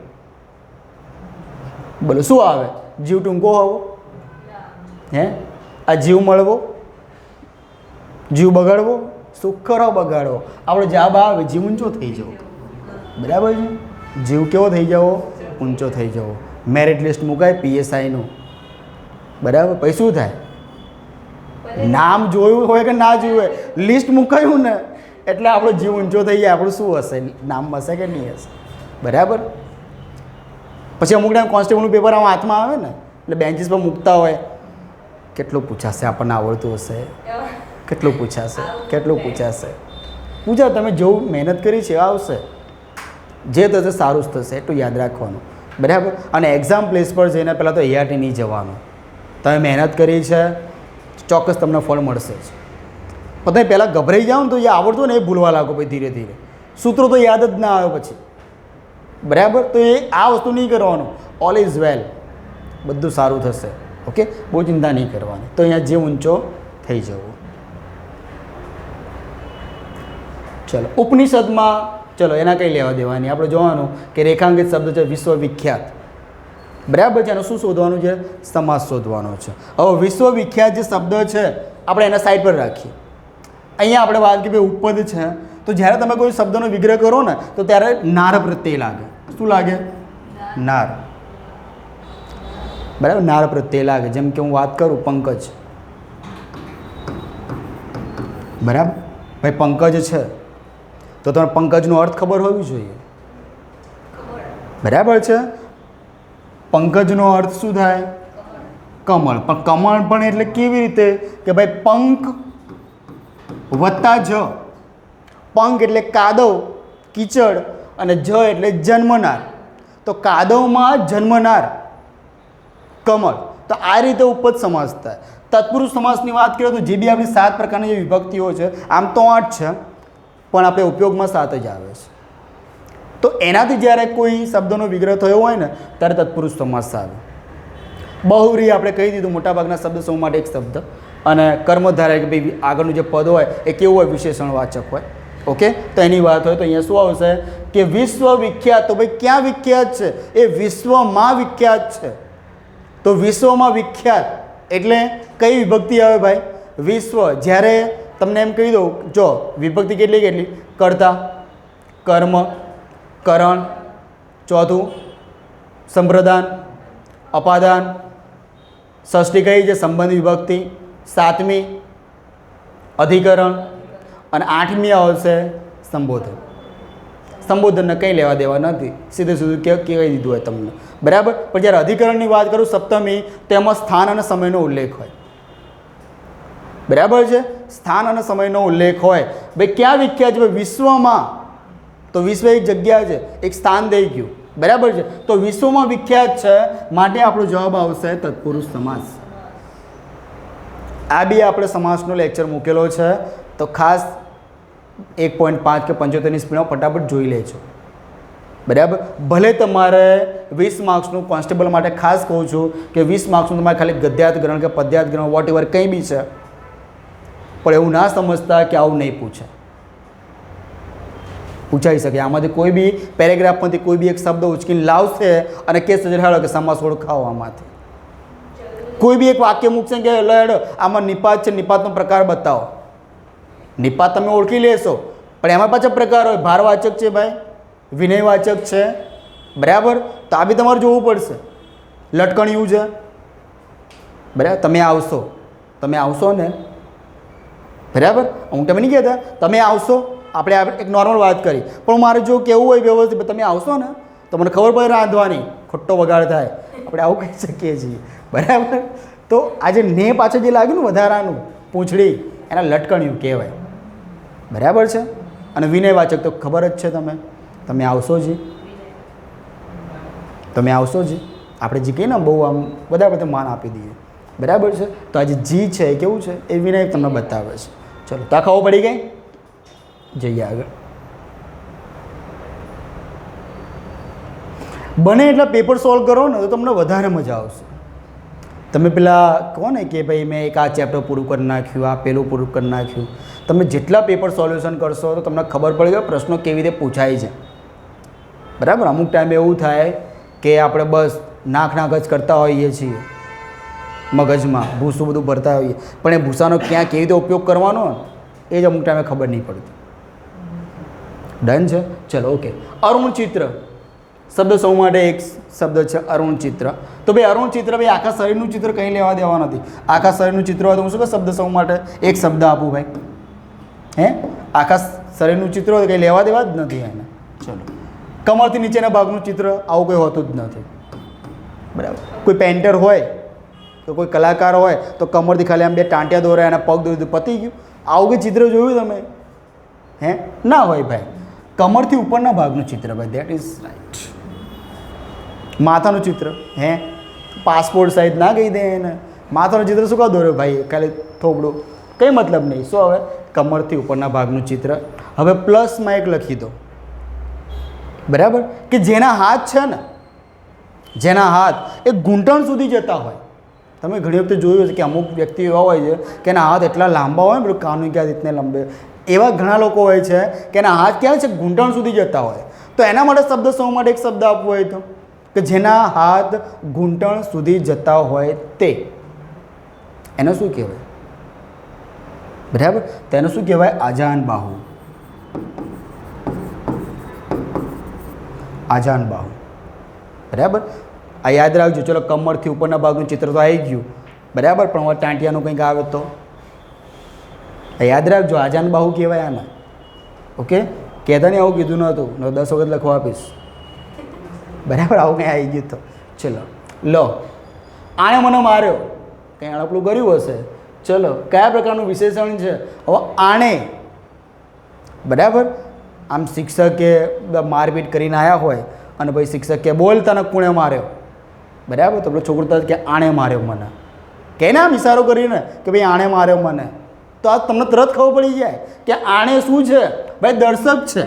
બોલો શું આવે? જીવ ટૂંકો હોવો? હે? આ જીવ મળવો, જીવ બગાડવો, સુખરો બગાડવો. આપણો જવાબ આવે જીવ ઊંચો થઈ જવો. બરાબર છે, જીવ કેવો થઈ જવો? ઊંચો થઈ જવો. મેરિટ લિસ્ટ મુકાય PSIનું. બરાબર, પછી શું થાય? નામ જોયું હોય કે ના જોયું હોય, લિસ્ટ મુકાયું ને એટલે આપણો જીવ ઊંચો થઈ જાય. આપણું શું હશે? નામ હશે કે નહીં હશે? બરાબર. પછી અમુક ટાઈમ કોન્સ્ટેબલનું પેપર આમ હાથમાં આવે ને એટલે બેન્ચીસ પર મૂકતા હોય, કેટલું પૂછાશે? આપણને આવડતું હશે? કેટલું પૂછાશે? કેટલું પૂછાશે? પૂછા, તમે જેવું મહેનત કરી છે આવશે. જે થશે સારું જ થશે, એટલું યાદ રાખવાનું. બરાબર. અને એક્ઝામ પ્લેસ પર જઈને પહેલાં તો ART નહીં જવાનું. તમે મહેનત કરી છે, ચોક્કસ તમને ફળ મળશે જ. પણ તમે પહેલાં ગભરાઈ જાઓ ને તો એ આવડતું ને એ ભૂલવા લાગો પછી ધીરે ધીરે. સૂત્રો તો યાદ જ ના આવે પછી. બરાબર. તો એ આ વસ્તુ નહીં કરવાનું. ઓલ ઇઝ વેલ, બધું સારું થશે. ઓકે, બહુ ચિંતા નહીં કરવાની. તો અહીંયા જે ઊંચો થઈ જવું. ચલો, ઉપનિષદમાં, ચલો એના કંઈ લેવા દેવાની. આપણે જોવાનું કે રેખાંકિત શબ્દ છે વિશ્વવિખ્યાત. બરાબર છે. એનું શું શોધવાનું છે? સમાસ શોધવાનો છે. હવે વિશ્વવિખ્યાત જે શબ્દ છે આપણે એના સાઈડ પર રાખીએ. અહીંયા આપણે વાત કરીએ ઉપપદ છે, તો જ્યારે તમે કોઈ શબ્દનો વિગ્રહ કરો ને તો ત્યારે નાર પ્રત્યય લાગે. શું લાગે? નાર. બરાબર, નાર પ્રત્યય લાગે. જેમ કે હું વાત કરું પંકજ. બરાબર ભાઈ, પંકજ છે તો તમને પંકજનો અર્થ ખબર હોવી જોઈએ. બરાબર છે. પંકજનો અર્થ શું થાય? કમળ. પણ કમળ પણ એટલે કેવી રીતે કે ભાઈ પંક વત્તા જ. પંક એટલે કાદવ, કીચડ, અને જ એટલે જન્મનાર. તો કાદવમાં જન્મનાર કમળ. તો આ રીતે ઉપપદ સમાસ થાય. તત્પુરુષ સમાસની વાત કરીએ તો જે બી આપણી 7 પ્રકારની જે વિભક્તિઓ છે, આમ તો 8 છે પણ આપણે ઉપયોગમાં 7 જ આવે છે. તો એનાથી જ્યારે કોઈ શબ્દનો વિગ્રહ થયો હોય ને ત્યારે તત્પુરુષ સમાસ આવે. બહુવ્રીહી આપણે કહી દીધું, મોટાભાગના શબ્દ સમૂહ માટે એક શબ્દ. અને કર્મધારય કે ભાઈ આગળનું જે પદ હોય એ કેવું હોય? વિશેષણવાચક હોય. ઓકે, તો એની વાત હોય તો અહીંયા શું આવશે કે વિશ્વવિખ્યાત. તો ભાઈ ક્યાં વિખ્યાત છે? એ વિશ્વમાં વિખ્યાત છે. તો વિશ્વમાં વિખ્યાત એટલે કઈ વિભક્તિ આવે ભાઈ? વિશ્વ. જ્યારે તમને એમ કહી દઉં, જો વિભક્તિ કેટલી કેટલી? કર્તા, કર્મ, કરણ, ચોથું સંપ્રદાન, અપાદાન, ષષ્ઠી કઈ છે? સંબંધ વિભક્તિ, 7મી અધિકરણ, અને 8મી આવશે સંબોધન. સંબોધનને કંઈ લેવા દેવા નથી, સીધે સીધું કહી દીધું હોય તમને. બરાબર. પણ જ્યારે અધિકરણની વાત કરું 7મી, તેમાં સ્થાન અને સમયનો ઉલ્લેખ હોય. બરાબર છે. સ્થાન અને સમયનો ઉલ્લેખ હોય. ભાઈ ક્યાં વિખ્યાત છે? વિશ્વમાં. તો વિશ્વ એક જગ્યા છે, એક સ્થાન થઈ ગયું. બરાબર છે. તો વિશ્વમાં વિખ્યાત છે, માટે આપણો જવાબ આવશે તત્પુરુષ સમાસ. આ બી આપણે સમાસનો લેક્ચર મૂકેલો છે, તો ખાસ 1.5 કે 75ની સ્પીડમાં ફટાફટ જોઈ લેજો. બરાબર. ભલે તમારે 20 માર્ક્સનું કોન્સ્ટેબલ માટે ખાસ કહું છું કે 20 માર્ક્સનું તમારે ખાલી ગદ્યાર્થ ગ્રહણ કે પદ્યાર્થ ગ્રહણ વોટ એવર કંઈ બી છે, પણ એવું ના સમજતા કે આવું નહીં પૂછે. પૂછાઈ શકે. આમાંથી કોઈ બી પેરેગ્રાફમાંથી કોઈ બી એક શબ્દ ઉચકીને લાવશે અને કે સજડાડો કે સમાસ ઓળખાવો. આમાંથી કોઈ બી એક વાક્ય મૂકશે કે લડ આમાં નિપાત છે, નિપાતનો પ્રકાર બતાવો. નિપાત તમે ઓળખી લેશો, પણ એમાં પાછા પ્રકાર હોય. ભારવાચક છે ભાઈ, વિનયવાચક છે, બરાબર. તો આ બી તમારે જોવું પડશે. લટકણિયું છે, બરાબર. તમે આવશો ને, બરાબર. હું તમે નહીં કહેતા તમે આવશો, આપણે એક નોર્મલ વાત કરી, પણ મારે જો કેવું હોય વ્યવસ્થિત, તમે આવશો ને તો મને ખબર પડે રાંધવાની, ખોટો વગાડ થાય, આપણે આવું કહી શકીએ છીએ, બરાબર. તો આજે ને પાછળ જે લાગ્યું ને વધારાનું પૂંછડી, એના લટકણિયું કહેવાય, બરાબર છે. અને વિનયવાચક તો ખબર જ છે, તમે આવશો જી, તમે આવશો જી. આપણે જે કહીએ ને બહુ આમ બધા બધા માન આપી દઈએ, બરાબર છે. તો આજે જી છે એ કેવું છે, એ વિનય તમને બતાવે છે. ચલો, તો ખબર પડી ગઈ. જઈએ આગળ. બને એટલા પેપર સોલ્વ કરો ને તો તમને વધારે મજા આવશે. તમે પેલા કહો ને કે ભાઈ મેં એક આ ચેપ્ટર પૂરું કરી નાખ્યું, આ પેલું પૂરું કરી નાખ્યું. તમે જેટલા પેપર સોલ્યુશન કરશો તો તમને ખબર પડે કે પ્રશ્નો કેવી રીતે પૂછાય છે, બરાબર. અમુક ટાઈમે એવું થાય કે આપણે બસ નાક જ કરતા હોઈએ છીએ, મગજમાં ભૂસું બધું ભરતા હોઈએ, પણ એ ભૂસાનો ક્યાં કેવી રીતે ઉપયોગ કરવાનો એ જ અમુક ટાઈમે ખબર નહીં પડતી. ડન છે. ચલો ઓકે. અરુણ ચિત્ર શબ્દ સૌ માટે એક શબ્દ છે, અરુણ ચિત્ર. તો ભાઈ અરુણ ચિત્ર, ભાઈ આખા શરીરનું ચિત્ર કંઈ લેવા દેવા નથી. આખા શરીરનું ચિત્ર હોય તો હું શું કહું, શબ્દ સૌ માટે એક શબ્દ આપું ભાઈ. આખા શરીરનું ચિત્ર હોય તો કંઈ લેવા દેવા જ નથી એને. ચલો, કમરથી નીચેના ભાગનું ચિત્ર આવું કંઈ હોતું જ નથી, બરાબર. કોઈ પેન્ટર હોય તો કોઈ કલાકાર હોય તો કમરથી ખાલી આમ બે ટાંટિયા દોરે અને પગ દોરી પતી ગયું. આવું કંઈ ચિત્ર જોયું તમે? ના હોય ભાઈ. કમરથી ઉપરના ભાગનું ચિત્ર ભાઈ, દેટ ઇઝ રાઈટ. માથાનું ચિત્ર પાસપોર્ટ સાઇઝ ના કહી દે એને. માથાનું ચિત્ર શું કાં દોર્યો ભાઈ, ખાલી થોબડું, કંઈ મતલબ નહીં. શું હવે કમરથી ઉપરના ભાગનું ચિત્ર. હવે પ્લસમાં એક લખી દો, બરાબર, કે જેના હાથ છે ને, જેના હાથ એ ઘૂંટણ સુધી જતા હોય. તમે ઘણી વખતે જોયું છે કે અમુક વ્યક્તિ એવા હોય છે કે એના હાથ એટલા લાંબા હોય ને, પેલું કાનૂન ક્યાં રીતને લંબે, એવા ઘણા લોકો હોય છે કે એના હાથ ક્યાં છે, ઘૂંટણ સુધી જતા હોય. તો એના માટે શબ્દ સૌ માટે એક શબ્દ આપવો હોય તો કે જેના હાથ ઘૂંટણ સુધી જતા હોય તે, એને શું કહેવાય, બરાબર. તેને શું કહેવાય? આજાન બાહુ. આજાન બાહુ, બરાબર. આ યાદ રાખજો. ચલો, કમરથી ઉપરના ભાગનું ચિત્ર તો આવી ગયું, બરાબર. પણ હવે ટાંટિયાનું કંઈક આવે તો યાદ રાખજો, આજાન બાહુ કહેવાય આને. ઓકે, કહેતા નહીં આવું કીધું નહોતું, 10 વખત લખવા આપીશ, બરાબર. આવું કંઈ આવી ગયું તો ચલો. લો, આણે મને માર્યો, કંઈ આણપલું કર્યું હશે. ચલો, કયા પ્રકારનું વિશેષણ છે? હવે આણે, બરાબર. આમ શિક્ષકે મારપીટ કરીને આવ્યા હોય અને ભાઈ શિક્ષક કે બોલ તને કોણે માર્યો, બરાબર. તો પેલો છોકરો તરત કે આણે માર્યો મને, કે ને આમ ઇશારો કરીને કે ભાઈ આણે માર્યો મને. તો આ તમને તરત ખબર પડી જાય કે આણે શું છે ભાઈ, દર્શક છે.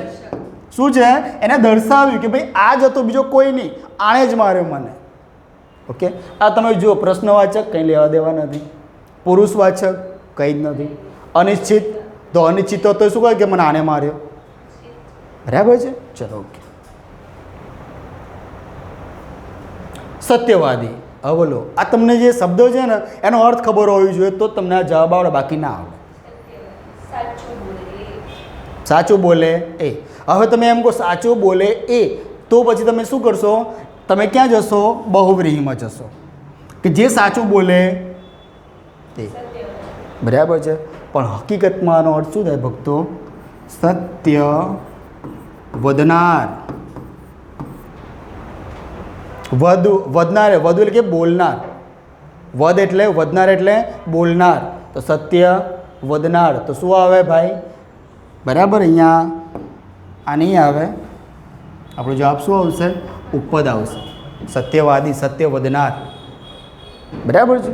શું છે? એને દર્શાવ્યું કે ભાઈ આ જ હતો, બીજો કોઈ નહીં, આણે જ માર્યો મને. ઓકે, આ તમે જુઓ, પ્રશ્નવાચક કંઈ લેવા દેવા નથી, પુરુષવાચક કંઈ જ નથી, અનિશ્ચિત તો અનિશ્ચિત તો શું કહે કે મને આને માર્યો, બરાબર છે. ચલો ઓકે. સત્યવાદી. હવે લો, આ તમને જે શબ્દો છે ને એનો અર્થ ખબર હોવી જોઈએ તો તમને આ જવાબ આવડે, બાકી ના આવડે. સાચું બોલે એ. હવે તમે એમ કહો સાચું બોલે એ, તો પછી તમે શું કરશો? તમે ક્યાં જશો? બહુવ્રીહિમાં જશો, કે જે સાચું બોલે તે, બરાબર છે. પણ હકીકતમાં આનો અર્થ શું થાય ભક્તો? સત્ય વધનાર. વધનાર, વધુ એટલે કે બોલનાર. વધ એટલે વધનાર એટલે બોલનાર. તો સત્ય વધનાર તો શું આવે ભાઈ? બરાબર. અહીંયા આ નહીં આવે, આપણો જવાબ શું આવશે? ઉપપદ આવશે. સત્યવાદી, સત્ય વધનાર, બરાબર છે.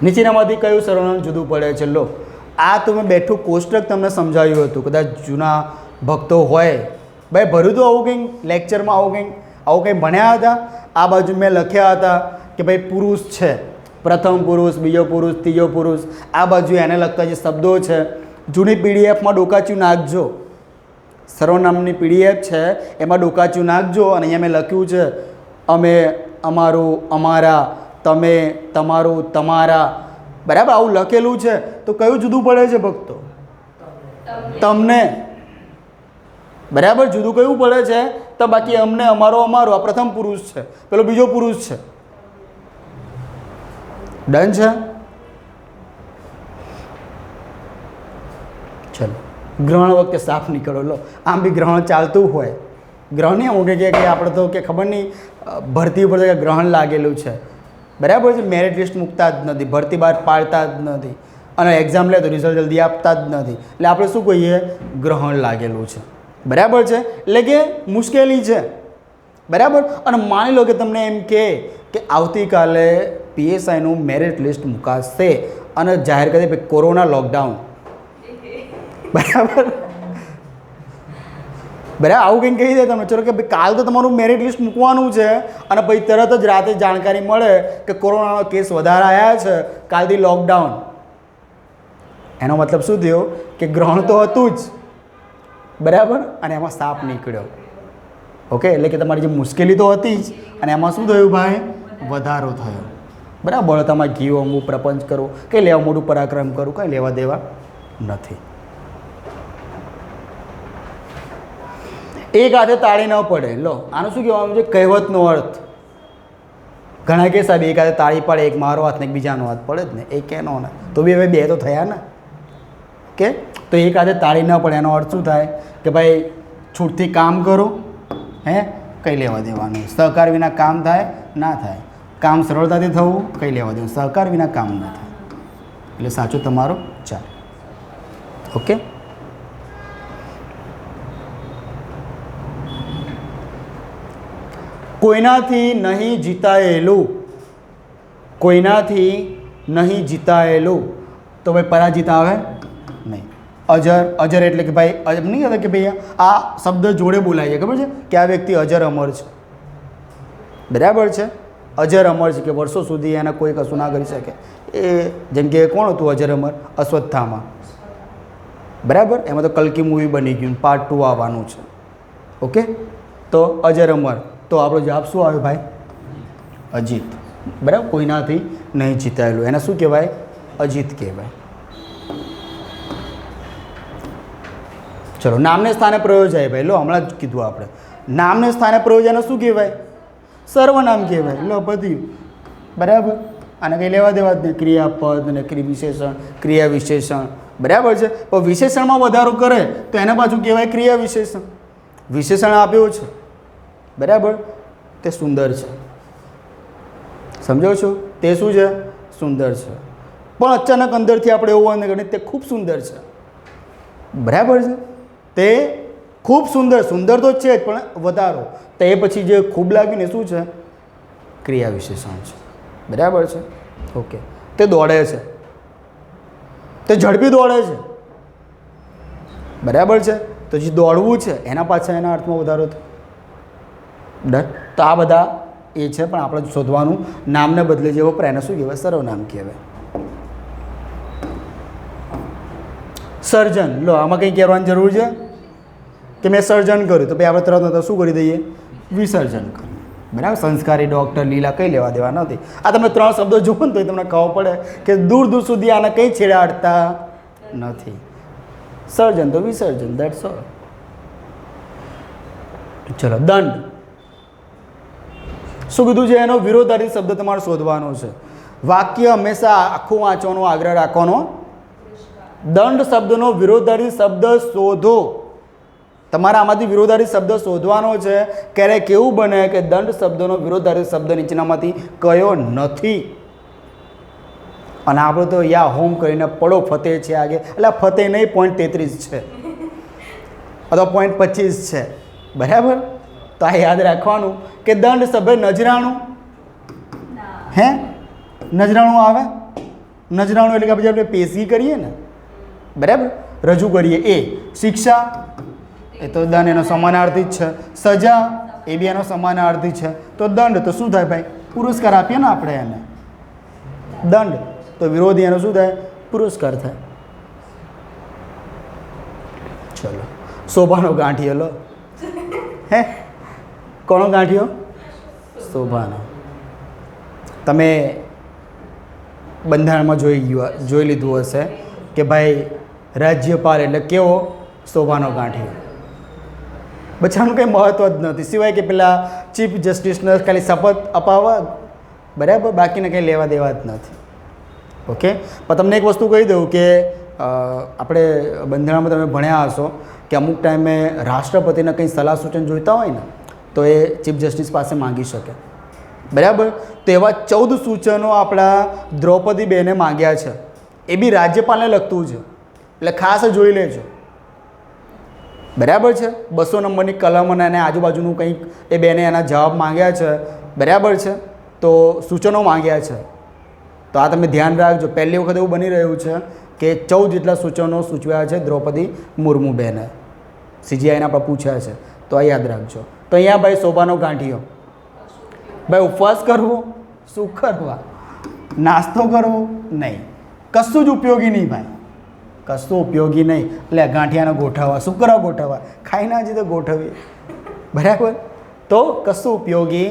નીચેનામાંથી કયું સર્વનામ જુદું પડે છે? લો, આ તો મેં બેઠું કોષ્ટક તમને સમજાવ્યું હતું. કદાચ જૂના ભક્તો હોય ભાઈ ભર્યું તો આવું કંઈક લેક્ચરમાં, આવું કંઈ ભણ્યા હતા. આ બાજુ મેં લખ્યા હતા કે ભાઈ પુરુષ છે, પ્રથમ પુરુષ, બીજો પુરુષ, ત્રીજો પુરુષ. આ બાજુ એને લગતા જે શબ્દો છે, જૂની પીડીએફમાં ડોકાચ્યું નાખજો. સર્વનામની પીડીએફ છે એમાં ડોકાચ્યું નાખજો અને અહીંયા મેં લખ્યું છે અમે, અમારું, અમારા, તમે, તમારું, તમારા. બરાબર, આવું લખેલું છે તો કયું જુદું પડે છે ભક્તો? તમને. બરાબર, જુદું કયું પડે છે? તો બાકી અમને, અમારો, અમારો આ પ્રથમ પુરુષ છે, પેલો બીજો પુરુષ છે. ડન છે. ચલો, ગ્રહણ વખતે સાફ નીકળો. લો, આમ બી ગ્રહણ ચાલતું હોય. ગ્રહણ નહીં આવું કે આપણે તો કે ખબર નહીં ભરતી ઉપર કે ગ્રહણ લાગેલું છે. બરાબર છે, મેરિટ લિસ્ટ મૂકતા જ નથી, ભરતી બહાર પાડતા જ નથી, અને એક્ઝામ લે તો રિઝલ્ટ જલ્દી આપતા જ નથી. એટલે આપણે શું કહીએ? ગ્રહણ લાગેલું છે. બરાબર છે, એટલે કે મુશ્કેલી છે. બરાબર. અને માની લો કે તમને એમ કે આવતીકાલે પીએસઆઈનું મેરિટ લિસ્ટ મુકાશે અને જાહેર કરી કોરોના લોકડાઉન. બરાબર, આવું કંઈક કહી દે તમને, ચલો કે ભાઈ કાલ તો તમારું મેરિટ લિસ્ટ મૂકવાનું છે અને પછી તરત જ રાતે જાણકારી મળે કે કોરોનાનો કેસ વધારે આવ્યા છે, કાલથી લોકડાઉન. એનો મતલબ શું થયો કે ગ્રહણ તો હતું જ. બરાબર, અને એમાં સાપ નીકળ્યો. ઓકે, એટલે કે તમારી જે મુશ્કેલી તો હતી જ અને એમાં શું થયું ભાઈ? વધારો થયો. બરાબર, બળતામાં ઘી હોમવું, પ્રપંચ કરવું, કંઈ લેવા મોટું પરાક્રમ કરવું, કંઈ લેવા દેવા નથી. એક હાથે તાળી ન પડે. લો, આનું શું કહેવાનું છે? કહેવતનો અર્થ. ઘણા કે સાહેબ એક હાથે તાળી પડે, એક મારો હાથ ને એક બીજાનો હાથ પડે જ ને, એક કેનો ને, તો બી હવે બે તો થયા ને. કે તો એક હાથે તાળી ન પડે એનો અર્થ શું થાય? કે ભાઈ છૂટથી કામ કરો, કંઈ લેવા દેવાનું. સહકાર વિના કામ થાય ના થાય. કામ સરળતાથી થવું, કંઈ લેવા દેવું. સહકાર વિના કામ ના થાય. એટલે સાચું તમારો 4. ઓકે. કોઈનાથી નહીં જીતાયેલું, કોઈનાથી નહીં જીતાયેલું તો ભાઈ પરાજિત આવે નહીં. અજર, અજર એટલે કે ભાઈ એમ નહીં કહેતા કે ભાઈ આ શબ્દ જોડે બોલાય છે, ખબર છે કે આ વ્યક્તિ અજર અમર છે. બરાબર છે, અજર અમર છે કે વર્ષો સુધી એને કોઈ કશું ના કરી શકે. એ જેમ કે કોણ હતું અજર અમર? અશ્વત્થામા. બરાબર, એમાં તો કલ્કી મૂવી બની ગયું, પાર્ટ 2 આવવાનું છે. ઓકે, તો અજર અમર. તો આપણો જવાબ શું આવ્યો ભાઈ? અજીત. બરાબર, કોઈનાથી નહીં જીતાયેલું એને શું કહેવાય? અજીત કહેવાય. ચલો, નામને સ્થાને પ્રયોજાય ભાઈ. લો, હમણાં જ કીધું આપણે. નામને સ્થાને પ્રયોજાયને શું કહેવાય? સર્વનામ કહેવાય. લો, પત્યું. બરાબર, આને કંઈ લેવા દેવા જ નહીં. ક્રિયાપદ ને વિશેષણ, ક્રિયા વિશેષણ. બરાબર છે, પણ વિશેષણમાં વધારો કરે તો એને પાછું કહેવાય ક્રિયા વિશેષણ. વિશેષણ આપ્યો છે, બરાબર, તે સુંદર છે. સમજો છો? તે શું છે? સુંદર છે. પણ અચાનક અંદરથી આપણે એવું અને તે ખૂબ સુંદર છે. બરાબર છે, તે ખૂબ સુંદર. સુંદર તો છે જ, પણ વધારો. તો એ પછી જે ખૂબ લાગ્યું ને શું છે? ક્રિયા વિશેષણ છે. બરાબર છે. ઓકે, તે દોડે છે, તે ઝડપી દોડે છે. બરાબર છે, તો જે દોડવું છે એના પાછળ એના અર્થમાં વધારો થયો. ડન. તો આ બધા એ છે, પણ આપણે શોધવાનું નામને બદલે જે વપરાય એને શું કહેવાય? સર્વનામ કહેવાય. સર્જન. લો, આમાં કંઈ કહેવાની જરૂર છે કે મેં સર્જન કર્યું તો ભાઈ આપણે તરત શું કરી દઈએ? વિસર્જન કર્યું. બરાબર, સંસ્કારી, ડૉક્ટર, લીલા, કંઈ લેવા દેવા નથી. આ તમે 3 શબ્દો જુઓ ને તો તમને ખબર પડે કે દૂર દૂર સુધી આને કંઈ છેડાડતા નથી. સર્જન તો વિસર્જન, દેટ્સ ઓલ. ચલો, દંડ. શું કીધું છે? એનો વિરોધાર્થી શબ્દ તમારે શોધવાનો છે. વાક્ય હંમેશા આખું વાંચવાનો આગ્રહ રાખવાનો. દંડ શબ્દનો વિરોધાર્થી શબ્દ શોધો. તમારે આમાંથી વિરોધાર્થી શબ્દ શોધવાનો છે. ક્યારેક કેવું બને કે દંડ શબ્દનો વિરોધાર્થી શબ્દ નીચેનામાંથી કયો નથી, અને આપણે તો યા હોમ કરીને પડો ફતેહ છે આગે. એટલે ફતેહ નહીં, .33 છે અથવા .25 છે. બરાબર, તો આ યાદ રાખવાનું કે દંડ શબ્દ નજરાણું. નજરાણું આવે. નજરાણું એટલે કે આપણે પેશી કરીએ ને, બરાબર, રજૂ કરીએ. એ શિક્ષા, એ તો દંડ એનો સમાનાર્થી જ છે. સજા, એ બી એનો સમાનાર્થી છે. તો દંડ તો શું થાય ભાઈ? પુરસ્કાર આપીએ ને આપણે એને. દંડ તો વિરોધી એનો શું થાય? પુરસ્કાર થાય. ચલો શોભાનો ગાંઠિયો લો. હે કોનો ગાંઠિયો? શોભાનો. તમે બંધારણમાં જોઈ લીધું હશે કે ભાઈ રાજ્યપાલ એટલે કેવો? શોભાનો ગાંઠિયો. બચ્ચાનું કંઈ મહત્વ જ નથી સિવાય કે પેલા ચીફ જસ્ટિસને ખાલી શપથ અપાવવા, બરાબર, બાકીને કંઈ લેવા દેવા જ નથી. ઓકે. પણ તમને એક વસ્તુ કહી દઉં કે આપણે બંધારણમાં તમે ભણ્યા હશો કે અમુક ટાઈમે રાષ્ટ્રપતિને કંઈ સલાહ સૂચન જોઈતા હોય ને તો એ ચીફ જસ્ટિસ પાસે માંગી શકે, બરાબર. તો એવા 14 સૂચનો આપણા દ્રૌપદીબેને માંગ્યા છે. એ બી રાજ્યપાલને લગતું છે, એટલે ખાસ જોઈ લેજો, બરાબર છે. 200 નંબરની કલમ અને આજુબાજુનું કંઈક એ બેને એના જવાબ માંગ્યા છે, બરાબર છે. તો સૂચનો માંગ્યા છે, તો આ તમે ધ્યાન રાખજો. પહેલી વખત એવું બની રહ્યું છે કે 14 જેટલા સૂચનો સૂચવ્યા છે દ્રૌપદી મુર્મુ બેને. CGIને આપણે પૂછ્યા છે, તો આ યાદ રાખજો. તો અહીંયા ભાઈ શોભાનો ગાંઠિયો, ભાઈ ઉપવાસ કરવો, શું કરવા, નાસ્તો કરવો નહીં, કશું જ ઉપયોગી નહીં ભાઈ, કશું ઉપયોગી નહીં. એટલે ગાંઠિયાને ગોઠવવા, શું કરવા ગોઠવવા? ખાઈ ના હજી તો ગોઠવીએ, બરાબર. તો કશું ઉપયોગી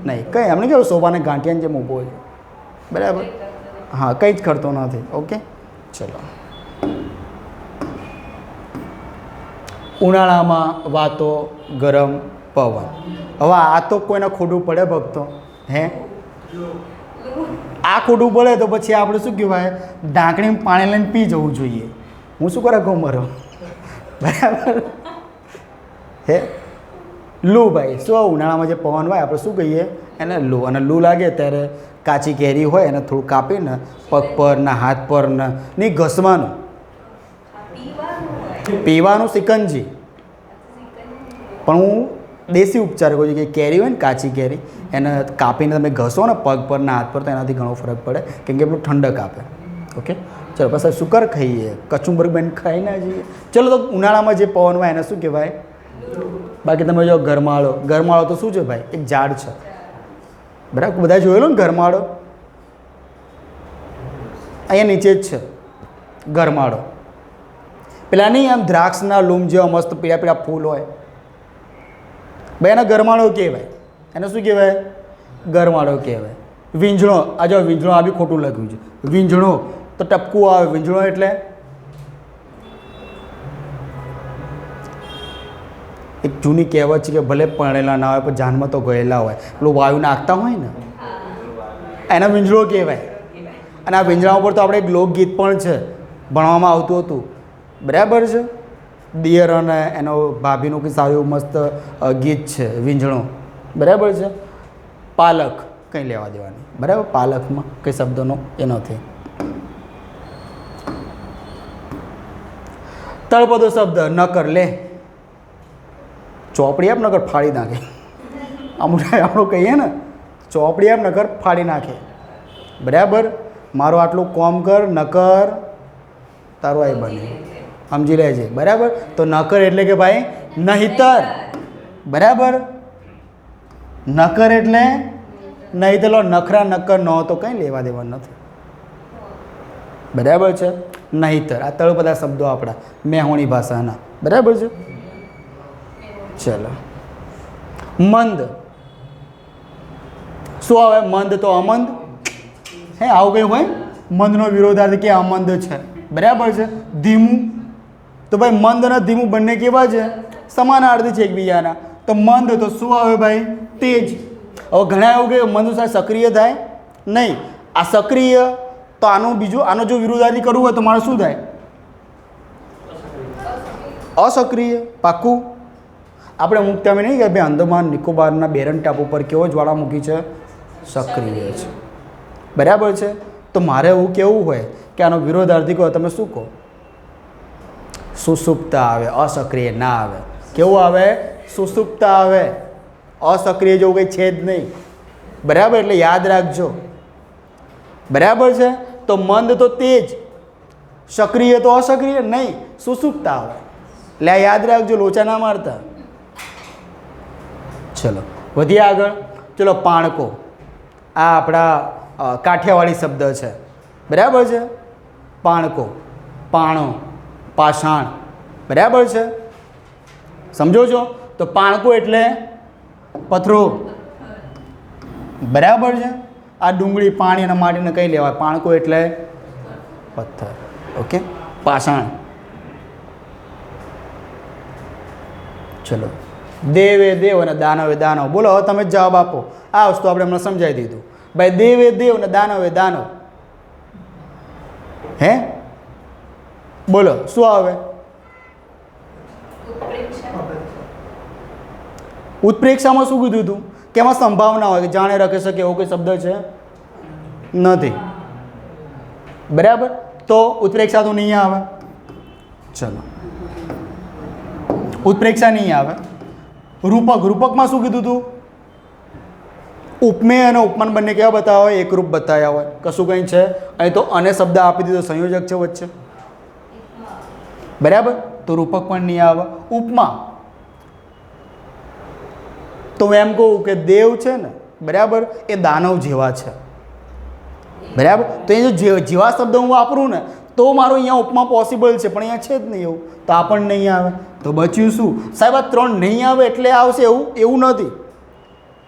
નહીં, કંઈ એમને કેવું શોભાને ગાંઠિયાને જેમ ઊભો છે, બરાબર. હા, કંઈ જ કરતો નથી. ઓકે, ચલો. ઉનાળામાં વાતો ગરમ પવન. હવે આ તો કોઈને ખોટું પડે ભક્તો? હે, આ ખોટું પડે તો પછી આપણે શું કહેવાય, ઢાંકણીમાં પાણી લઈને પી જવું જોઈએ. હું શું કરે કહું મરો, બરાબર. હે, લૂ ભાઈ, શું ઉનાળામાં જે પવન હોય આપણે શું કહીએ એને? લૂ. અને લૂ લાગે ત્યારે કાચી કેરી હોય એને થોડું કાપીને પગ પર ને હાથ પર ને નહીં ઘસવાનું, પીવાનું સિકંજી. પણ હું દેશી ઉપચાર કહું છું કે કેરી હોય ને કાચી કેરી એને કાપીને તમે ઘસો ને પગ પર ને હાથ પર તો એનાથી ઘણો ફરક પડે, કેમ કે એટલું ઠંડક આપે. ઓકે, ચલો પછી શુકર ખાઈએ, કચુંબર બેન ખાઈ ના જઈએ. ચલો, તો ઉનાળામાં જે પવન હોય એને શું કહેવાય? બાકી તમે જો ગરમાળો. ગરમાળો તો શું છે ભાઈ? એક ઝાડ છે, બરાબર. બધા જોયેલો ને ગરમાળો? અહીંયા નીચે જ છે ગરમાળો. પેલા નહીં આમ દ્રાક્ષના લૂમ જેવા મસ્ત પીળા પીળા ફૂલ હોય, ભાઈ એના ગરમાળો કહેવાય. એને શું કહેવાય? ગરમાળો કહેવાય. વીંઝણો, આ જો વીંઝણો, આ બી ખોટું લખ્યું છે. વીંઝણો તો ટપકું આવે. વીંઝણો એટલે એક જૂની કહેવત છે કે ભલે પરણેલા ના હોય પણ જાનમાં તો ગયેલા હોય. પેલું વાયુ નાખતા હોય ને એના વીંઝણો કહેવાય. અને આ વીંઝણા ઉપર તો આપણે એક લોકગીત પણ છે, ભણવામાં આવતું હતું, બરાબર છે. દિયર અને એનો ભાભીનું કંઈ સારું મસ્ત ગીત છે વીંઝણો, બરાબર છે. પાલક કંઈ લેવા દેવાની, બરાબર. પાલકમાં કંઈ શબ્દનો એ નથી. તળપદો શબ્દ નકર લે, ચોપડી આપ નકર ફાડી નાખે. આપણું કહીએ ને, ચોપડી આપ નકર ફાડી નાખે, બરાબર. મારું આટલું કોમ કર નકર તારું આઈ બને, સમજી લેજે, બરાબર. તો નકર એટલે કે ભાઈ નહીતર, બરાબર. નકર એટલે નહીં તો નખરા નકર ન તો કંઈ લેવા દેવા નથી, બરાબર છે. નહીતર આ તળપદા શબ્દો આપણા મેહોણી ભાષાના, બરાબર છે. ચલો, મંદ શું આવે? મંદ તો અમંદ. હે, આવું કંઈ હોય? મંદનો વિરોધાર્થ કે અમંદ છે, બરાબર છે. ધીમું તો ભાઈ મંદ અને ધીમું બંને કેવા છે? સમાનાર્થી છે એકબીજાના. તો મંદ તો શું આવે ભાઈ? તેજ. હવે ઘણા એવું કે મંદ સાથે સક્રિય થાય નહીં. આ સક્રિય તો આનું બીજું, આનો જો વિરોધાર્થી કરવું હોય તો મારે શું થાય? અસક્રિય. પાક્કું. આપણે અમુક ટાઈમે નહીં કે ભાઈ અંદમાન નિકોબારના બેરન ટાપુ પર કેવો જ્વાળામુખી છે? સક્રિય છે, બરાબર છે. તો મારે એવું કેવું હોય કે આનો વિરોધાર્થી કહો, તમે શું કહો? સુસુપ્તા આવે, અસક્રિય ના આવે. કેવું આવે? સુસુપ્તા આવે. અસક્રિય જેવું કંઈ છે જ નહીં, બરાબર. એટલે યાદ રાખજો, બરાબર છે. તો મંદ તો તેજ, સક્રિય તો અસક્રિય નહીં, સુસુપ્તા આવે. એટલે આ યાદ રાખજો, લોચા ના મારતા. ચલો વધીએ આગળ. ચલો, પાણકો. આ આપણા કાઠિયાવાડી શબ્દ છે, બરાબર છે. પાણકો, પાણો, પાષાણ, બરાબર છે, સમજો છો? તો પાણકો એટલે પથરો, બરાબર છે. આ ડુંગળી, પાણી અને માટીને કઈ લેવાય? પાણકો એટલે પથ્થર. ઓકે, પાષાણ. ચલો, દેવે દેવ અને દાનવે દાનવ. બોલો હવે તમે જ જવાબ આપો. આ વસ્તુ આપણે હમણાં સમજાવી દીધું ભાઈ. દેવે દેવ અને દાનવે દાનવ. હે બોલો શું આવે? ઉત્પ્રેક્ષામાં શું કીધું હતું કે એમાં સંભાવના હોય કે જાણે રાખી શકે એવો કોઈ શબ્દ છે નથી, બરાબર? તો ઉત્પ્રેક્ષા તો નહીં આવે. ચલો, ઉત્પ્રેક્ષા નહીં આવે. રૂપક, રૂપકમાં શું કીધું હતું? ઉપમેય અને ઉપમાન બંને કેવા બતાવ્યા હોય? એકરૂપ બતાવ્યા હોય. કશું કંઈ છે અહીં તો અને શબ્દ આપી દીધો, સંયોજક છે વચ્ચે, બરાબર? તો રૂપક પણ નહીં આવે. ઉપમા તો હું એમ કહું કે દેવ છે ને, બરાબર, એ દાનવ જેવા છે, બરાબર? તો એ જો જેવા શબ્દ હું વાપરું ને તો મારું અહીંયા ઉપમા પોસિબલ છે, પણ અહીંયા છે જ નહીં એવું, તો આ પણ નહીં આવે. તો બચ્યું શું? સાહેબ આ 3 નહીં આવે એટલે આવશે એવું નથી,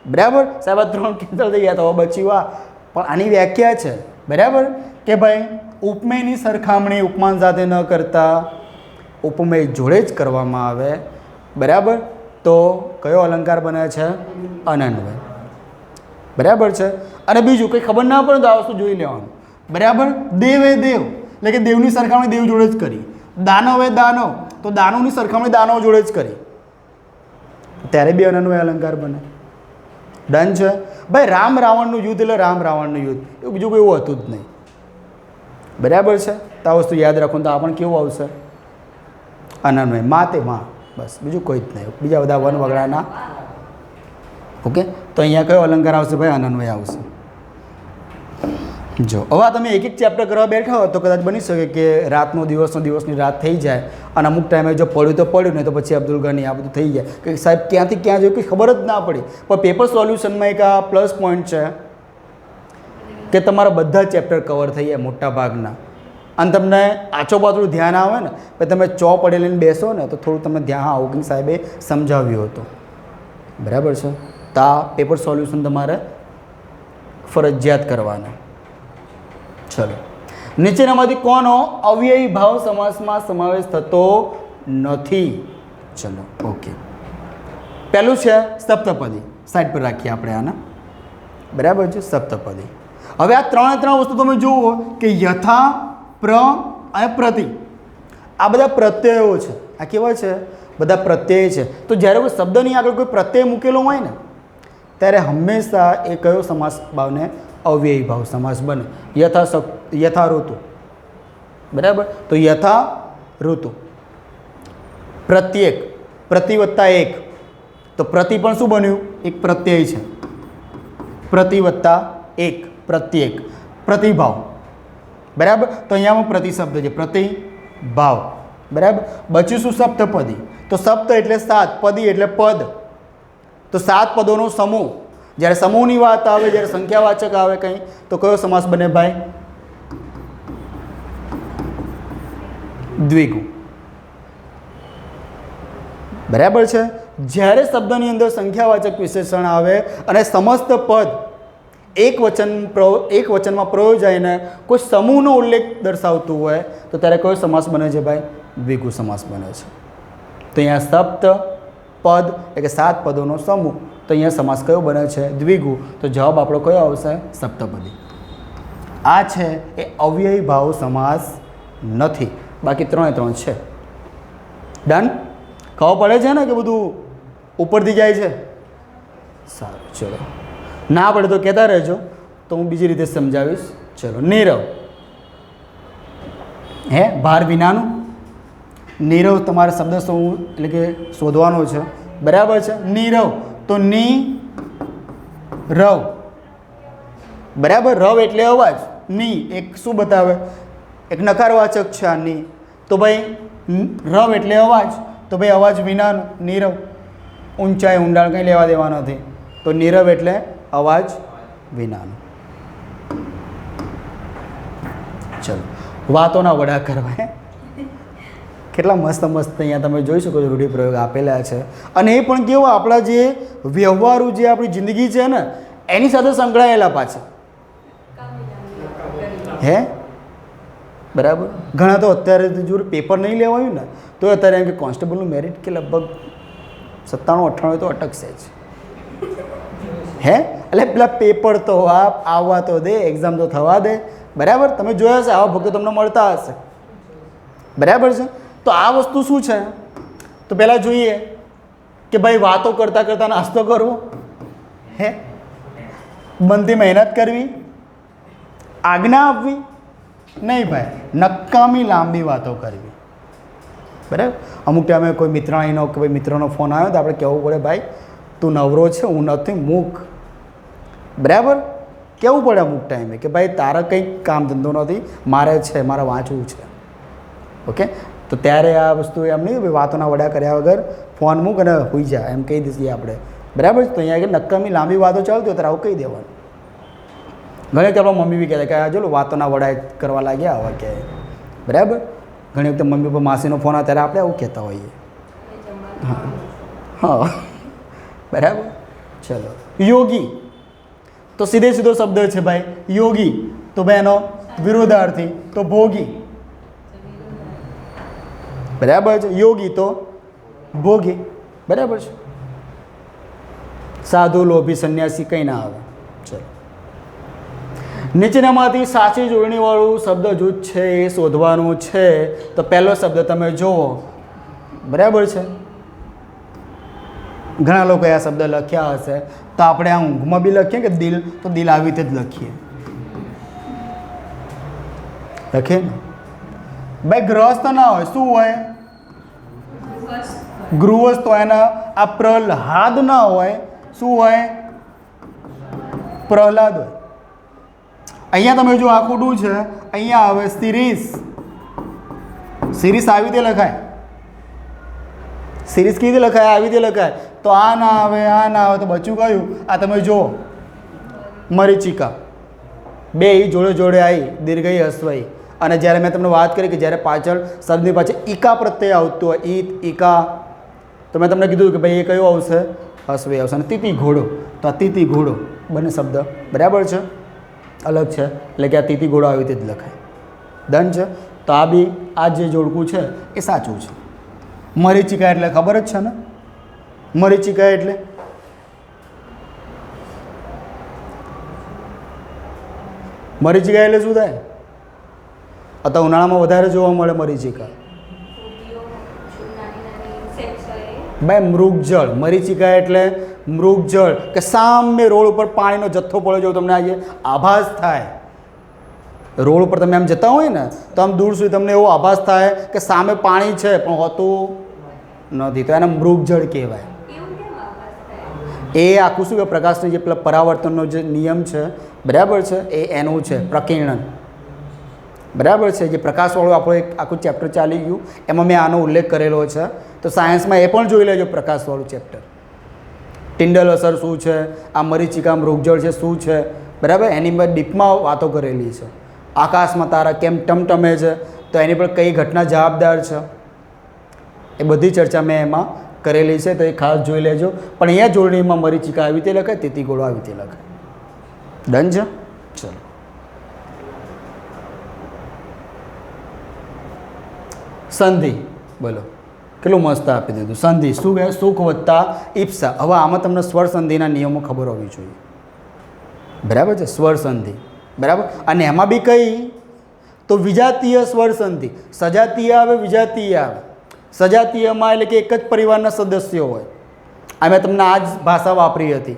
બરાબર? સાહેબ આ 3 કેન્સલ થઈ ગયા તો બચ્યું આ. પણ આની વ્યાખ્યા છે, બરાબર, કે ભાઈ ઉપમેયની સરખામણી ઉપમાન સાથે ન કરતા ઉપમેય જોડે જ કરવામાં આવે, બરાબર? તો કયો અલંકાર બને છે? અનન્વય, બરાબર છે. અને બીજું કંઈ ખબર ના પડે તો આ વસ્તુ જોઈ લેવાનું, બરાબર? દેવે દેવ એટલે કે દેવની સરખામણી દેવ જોડે જ કરી. દાનવે દાનવ તો દાનવની સરખામણી દાનવ જોડે જ કરી, ત્યારે બી અનન્વય અલંકાર બને. ડન છે ભાઈ. રામ રાવણનું યુદ્ધ એટલે રામ રાવણનું યુદ્ધ, એવું બીજું કોઈ એવું હતું જ નહીં, બરાબર છે? તો આ વસ્તુ યાદ રાખો. તો આ પણ કેવું આવશે? અનન્વય. મા તે માં, બસ, બીજું કોઈ જ નહીં. બીજા બધા વન વગડાના. ઓકે, તો અહીંયા કયો અલંકાર આવશે ભાઈ? અનન્વય આવશે. જો હવે તમે એક એક ચેપ્ટર કરવા બેઠા હો તો કદાચ બની શકે કે રાતનો દિવસની રાત થઈ જાય અને અમુક ટાઈમે જો પડ્યું તો પડ્યું, નહીં તો પછી અબ્દુલ ગની આ બધું થઈ જાય કે સાહેબ ક્યાંથી ક્યાં જોયું કંઈ ખબર જ ના પડી. પણ પેપર સોલ્યુશનમાં એક આ પ્લસ પોઈન્ટ છે કે તમારા બધા ચેપ્ટર કવર થઈ જાય મોટા ભાગના, અને તમને આચો પાતળું ધ્યાન આવે ને, પછી તમે પડે લઈને બેસો ને તો થોડું તમને ધ્યાન આવું કે સાહેબે સમજાવ્યું હતું, બરાબર છે? તો આ પેપર સોલ્યુશન તમારે ફરજિયાત કરવાના. ચલો, નીચેનામાંથી કોનો અવ્યયી ભાવ સમાસમાં સમાવેશ થતો નથી? ચલો, ઓકે. પહેલું છે સપ્તપદી. સાઈડ પર રાખીએ આપણે આના, બરાબર છે? સપ્તપદી. હવે આ 3 વસ્તુ તમે જુઓ કે યથા, પ્ર અને પ્રતિ, આ બધા પ્રત્યયો છે. આ કેવા છે? બધા પ્રત્યય છે. તો જ્યારે કોઈ શબ્દની આગળ કોઈ પ્રત્યય મૂકેલો હોય ને ત્યારે હંમેશા એ કયો સમાસ ભાવને? અવ્યયી ભાવ સમાસ બને. યથા ઋતુ, બરાબર? તો યથા ઋતુ. પ્રત્યેક, પ્રતિ વત્તા એક, તો પ્રતિ પણ શું બન્યું? એક પ્રત્યય છે. પ્રતિ વત્તા એક, પ્રત્યેક. પ્રતિભાવ, બરાબર? તો અહીંયામાં પ્રતિ શબ્દ છે, પ્રતિભાવ, બરાબર? બચ્યું શું? સપ્તપદી. તો સપ્ત એટલે 7, પદી એટલે પદ. તો 7 પદોનો સમૂહ. જ્યારે સમૂહની વાત આવે, જ્યારે સંખ્યાવાચક આવે કંઈ, તો કયો સમાસ બને ભાઈ? દ્વિગુ, બરાબર છે? જ્યારે શબ્દની અંદર સંખ્યાવાચક વિશેષણ આવે અને સમસ્ત પદ એક વચનમાં પ્રયોજાઈને કોઈ સમૂહનો ઉલ્લેખ દર્શાવતું હોય તો ત્યારે કયો સમાસ બને છે ભાઈ? દ્વિગુ સમાસ બને છે. તો અહીંયા સપ્ત પદ એટલે કે 7 પદોનો સમૂહ, તો અહીંયા સમાસ કયો બને છે? દ્વિગુ. તો જવાબ આપણો કયો આવશે? સપ્તપદી. આ છે એ અવ્યયી ભાવ સમાસ નથી, બાકી 3 છે. ડન? ખબર પડે છે ને કે બધું ઉપરથી જાય છે? સારું, ચલો. ના પડે તો કહેતા રહેજો, તો હું બીજી રીતે સમજાવીશ. ચલો, નીરવ. હે ભાર વિનાનું નીરવ તમારે શબ્દ એટલે કે શોધવાનો છે, બરાબર છે? નીરવ તો ની રવ, બરાબર? રવ એટલે અવાજ, ની એક શું બતાવે? એક નકારવાચક છે આ ની. તો ભાઈ રવ એટલે અવાજ, તો ભાઈ અવાજ વિનાનું નીરવ. ઊંચાઈ ઊંડાણ કંઈ લેવા દેવા નથી, તો નીરવ એટલે અવાજ વિનાનું. ચલો, વાતોના વડા કરવા. કેટલા મસ્ત મસ્ત અહીંયા તમે જોઈ શકો છો રૂઢિપ્રયોગ આપેલા છે. અને એ પણ કેવો આપણા જે વ્યવહારુ જે આપણી જિંદગી છે ને એની સાથે સંકળાયેલા પાછા. હે બરાબર. ઘણા તો અત્યારે જો પેપર નહીં લેવાયું ને તો અત્યારે એમ કે કોન્સ્ટેબલનું મેરિટ કે લગભગ 97-98 તો અટકશે જ. હે એટલે પેલા પેપર તો આવવા તો દે, એક્ઝામ તો થવા દે. બરાબર. તમે જોયા હશે આવા ભક્તો તમને મળતા હશે. બરાબર છે. તો આ વસ્તુ શું છે તો પહેલાં જોઈએ કે ભાઈ વાતો કરતાં કરતાં નાસ્તો કરવો, હે બનતી મહેનત કરવી, આજ્ઞા આપવી નહીં ભાઈ, નકામી લાંબી વાતો કરવી. બરાબર. અમુક ટાઈમે કોઈ મિત્રાણીનો કે ભાઈ મિત્રનો ફોન આવ્યો તો આપણે કહેવું પડે ભાઈ તું નવરો છે, હું નથી, મૂક. બરાબર. કહેવું પડે અમુક ટાઈમે કે ભાઈ તારા કંઈક કામ ધંધો નથી, મારે છે, મારે વાંચવું છે. ઓકે. તો ત્યારે આ વસ્તુ એમ નહીં ભાઈ વાતોના વડા કર્યા વગર ફોન મૂક અને હોઈ જાય એમ કહી દઈએ આપણે. બરાબર. તો અહીંયા આગળ નકામી લાંબી વાતો ચાલતી હોય ત્યારે આવું કહી દેવાનું. ઘણી વખતે આપણા મમ્મી બી કહેતા કે આ જો વાતોના વડા કરવા લાગ્યા આવા કે. બરાબર. ઘણી વખતે મમ્મી પપ્પા માસીનો ફોન આવે ત્યારે આપણે આવું કહેતા હોઈએ. હા બરાબર. ચલો. યોગી તો સીધે સીધો શબ્દ છે ભાઈ યોગી. તો ભાઈ એનો વિરોધાર્થી તો ભોગી. બરાબર છે. યોગી તો ભોગી. બરાબર છે. સાધુ લોભી સંન્યાસી કંઈ ના આવે. ચલો. નીચેનામાંથી સાચી જોડણીવાળું શબ્દ જૂથ છે એ શોધવાનું છે. તો પહેલો શબ્દ તમે જુઓ. બરાબર છે. ઘણા લોકો આ શબ્દ લખ્યા હશે તો આપણે આ ઊંઘમાં બી લખીએ કે દિલ, તો દિલ આવી રીતે જ લખીએ. લખીએ ને ભાઈ. ગ્રહસ્થ ના હોય, શું હોય? ગૃહસ્થ હોય. એના આ પ્રહલાદ ના હોય, શું હોય? પ્રહલાદ હોય. અહીંયા તમે જો આ ખોટું છે, અહીંયા આવે સિરીસ. સિરીસ આવી રીતે લખાય. સિરીસ કેવી રીતે લખાય? આવી રીતે લખાય. તો આ ના આવે, આ ના આવે તો બચ્ચું કયું? આ તમે જુઓ મરીચિકા. બે જોડે જોડે આવી દીર્ઘઈ હસ્વઈ. અને જ્યારે મેં તમને વાત કરી કે જ્યારે પાછળ શબ્દની પાછળ ઈકા પ્રત્યય આવતું હોય, ઈત ઈકા, તો મેં તમને કીધું કે ભાઈ એ કયો આવશે? હસ્વઈ આવશે. અને તીતી ઘોડો, તો આ તીતી ઘોડો બંને શબ્દ બરાબર છે, અલગ છે. એટલે કે આ તીતી ઘોડો આવી રીતે જ લખાય. ડન છે. તો આ બી આ જે જોડકું છે એ સાચું છે. મરીચિકા એટલે ખબર જ છે ને? મરીચિકા એટલે મરીચિકા એટલે શું થાય? અત્યારે ઉનાળામાં વધારે જોવા મળે મરીચિકા. ભાઈ મૃગજળ. મરીચિકા એટલે મૃગજળ કે સામે રોડ ઉપર પાણીનો જથ્થો પડે જો તમને આજે આભાસ થાય. રોડ ઉપર તમે આમ જતા હોય ને તો આમ દૂર સુધી તમને એવો આભાસ થાય કે સામે પાણી છે પણ હોતું નથી, તો એને મૃગજળ કહેવાય. એ આખું શું કે પ્રકાશની જે પેલા પરાવર્તનનો જે નિયમ છે બરાબર છે એ એનું છે પ્રકીર્ણન. બરાબર છે. જે પ્રકાશવાળું આપણું એક આખું ચેપ્ટર ચાલી ગયું એમાં મેં આનો ઉલ્લેખ કરેલો છે. તો સાયન્સમાં એ પણ જોઈ લેજો પ્રકાશવાળું ચેપ્ટર. ટિન્ડલ અસર શું છે, આ મરીચિકા મૃગજળ છે શું છે, બરાબર. એની પર ડીપમાં વાતો કરેલી છે. આકાશમાં તારા કેમ ટમટમે છે તો એની પર કઈ ઘટના જવાબદાર છે એ બધી ચર્ચા મેં એમાં કરેલી છે. તો એ ખાસ જોઈ લેજો. પણ અહીંયા જોડણીમાં મરીચિકા આવી રીતે લખાય, તીતી ઘોડો આવી રીતે લખાય. ડન છે. ચલો. સંધિ બોલો. કેટલું મસ્ત આપી દીધું. સંધિ શું કહે? સુખ વત્તા ઈપ્સા. હવે આમાં તમને સ્વર સંધિના નિયમો ખબર હોવી જોઈએ. બરાબર છે. સ્વર સંધિ બરાબર. અને એમાં બી કઈ? તો વિજાતીય સ્વર સંધિ. સજાતીય આવે, વિજાતીય આવે. સજાતીયમાં એટલે કે એક જ પરિવારના સદસ્યો હોય. આ મેં તમને આ જ ભાષા વાપરી હતી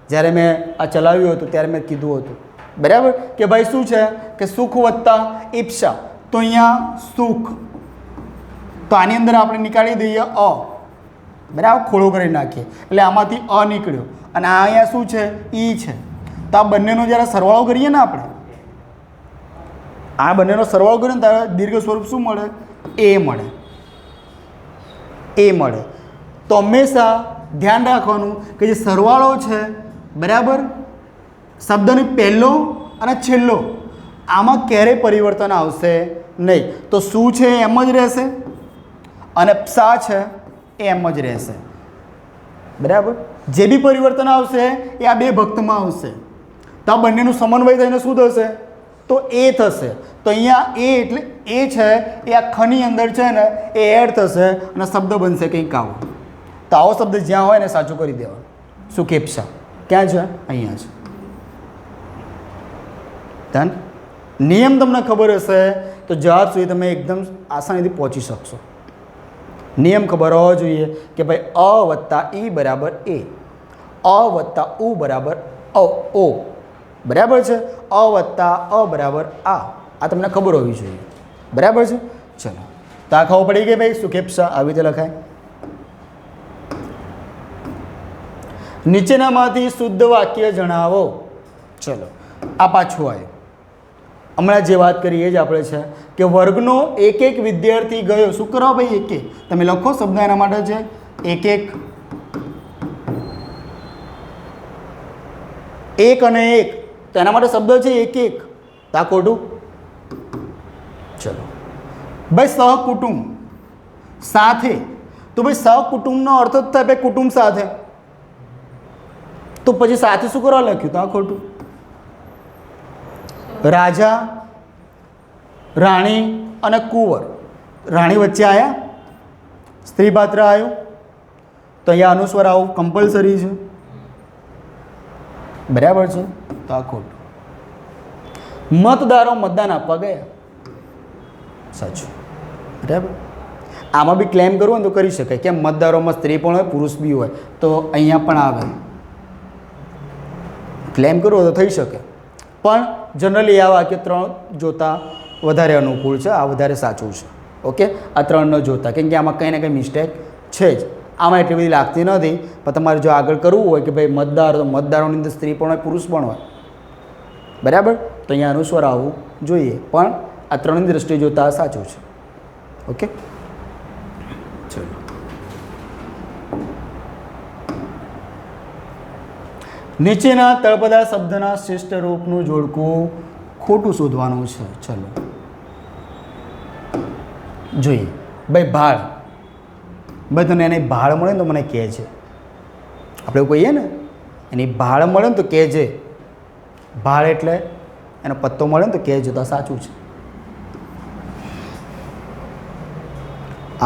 જ્યારે મેં આ ચલાવ્યું હતું ત્યારે મેં કીધું હતું. બરાબર કે ભાઈ શું છે કે સુખ વત્તા ઈપ્સા. તો અહીંયા સુખ, તો આની અંદર આપણે નીકાળી દઈએ અ. બરાબર. ખોળો કરી નાખીએ એટલે આમાંથી અ નીકળ્યો. અને આ અહીંયા શું છે? ઈ છે. તો આ બંનેનો જ્યારે સરવાળો કરીએ ને આપણે, આ બંનેનો સરવાળો કરીએ ને ત્યારે દીર્ઘ સ્વરૂપ શું મળે? એ મળે. એ મળે. તો હંમેશા ધ્યાન રાખવાનું કે જે સરવાળો છે બરાબર, શબ્દની પહેલો અને છેલ્લો આમાં ક્યારેય પરિવર્તન આવશે નહીં. તો શું છે એમ જ રહેશે અને પ્સા છે એ એમ જ રહેશે. બરાબર. જે બી પરિવર્તન આવશે એ આ બે ભક્તમાં આવશે. તો આ બંનેનું સમન્વય થઈને શું થશે? તો એ થશે. તો અહીંયા એ એટલે એ છે એ આ ખની અંદર છે ને એ એડ થશે અને શબ્દ બનશે કંઈક આવો. તો આવો શબ્દ જ્યાં હોય ને સાચું કરી દેવાનું. સુકેપ્સા ક્યાં છે? અહીંયા છે. ધન નિયમ તમને ખબર હશે તો જવાબ સુધી તમે એકદમ આસાનીથી પહોંચી શકશો. નિયમ ખબર હોવો જોઈએ કે ભાઈ અ વત્તા ઈ બરાબર એ, અ વત્તા ઉ બરાબર ઓ, બરાબર છે. અ વત્તા અ બરાબર આ તમને ખબર હોવી જોઈએ. બરાબર છે. ચલો તો આ ખબર પડી ગઈ ભાઈ સુકેપ્સા આવી રીતે લખાય. નીચેનામાંથી શુદ્ધ વાક્ય જણાવો. ચલો આ પાછું આવ્યું. હમણાં જે વાત કરી એ જ આપણે છે કે વર્ગનો એક એક વિદ્યાર્થી ગયો. શું કરો ભાઈ? એક એક તમે લખો શબ્દ એના માટે છે એક એક, એક અને એક, તો એના માટે શબ્દ છે એક એક. તો આ ખોટું. ચલો ભાઈ સહકુટુંબ સાથે, તો ભાઈ સહકુટુંબનો અર્થ જ થાય ભાઈ કુટુંબ સાથે. તો પછી સાથે શું કરવા લખ્યું? તો આ ખોટું. રાજા, રાણી અને કુંવર, રાણી વચ્ચે આવ્યા, સ્ત્રી પાત્ર આવ્યું, તો અહીંયા અનુસ્વાર આવું કમ્પલસરી છે. બરાબર છે. તો આ ખોટું. મતદારો મતદાન આપવા ગયા. સાચું. બરાબર. આમાં બી ક્લેમ કરવું હોય તો કરી શકાય કે મતદારોમાં સ્ત્રી પણ હોય પુરુષ બી હોય, તો અહીંયા પણ આવે. ક્લેમ કરવો તો થઈ શકે, પણ જનરલી આ વાક્ય 3 જોતા વધારે અનુકૂળ છે. આ વધારે સાચું છે. ઓકે, આ 3 ન જોતા, કેમ કે આમાં કંઈ ને કંઈ મિસ્ટેક છે જ. આમાં એટલી બધી લાગતી નથી. પણ તમારે જો આગળ કરવું હોય કે ભાઈ મતદાર, તો મતદારોની અંદર સ્ત્રી પણ હોય પુરુષ પણ હોય. બરાબર. તો અહીંયા અનુસ્વાર આવવું જોઈએ, પણ આ 3ની દ્રષ્ટિએ જોતા સાચું છે. ઓકે, ચલો નીચેના તળપદા શબ્દના શ્રેષ્ઠ રૂપનું જોડકું ખોટું શોધવાનું છે. ચલો જોઈએ. ભાઈ ભાળ, ભાઈ તને એની ભાળ મળે ને તો મને કહેજે. આપણે એવું કહીએ ને, એની ભાળ મળે ને તો કહેજે. ભાળ એટલે એનો પત્તો મળે ને તો કહેજો, તો સાચું છે.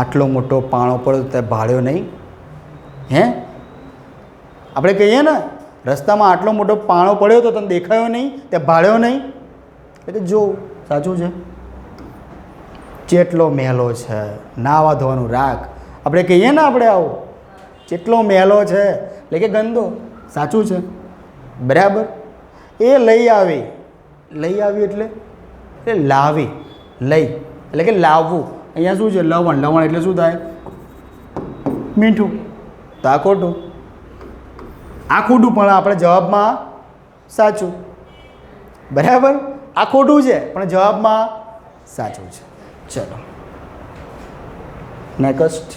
આટલો મોટો પાણો પડ્યો તો ભાળ્યો નહીં? હે, આપણે કહીએ ને રસ્તામાં આટલો મોટો પાણો પડ્યો તો તને દેખાયો નહીં, તે ભાળ્યો નહીં, એટલે જો સાચું છે. ચેટલો મહેલો છે, નાવા ધોવાનું રાખ, આપણે કહીએ ને આપણે આવો ચેટલો મહેલો છે એટલે કે ગંદો, સાચું છે. બરાબર. એ લઈ આવી, લઈ આવી એટલે લાવી, લઈ એટલે કે લાવવું. અહીંયા શું છે? લવણ. લવણ એટલે શું થાય? મીઠું. તો આ ખોટું. આ ખોટું, પણ આપણે જવાબમાં સાચું. બરાબર. આ ખોટું છે પણ જવાબમાં સાચું છે. ચલો નેક્સ્ટ.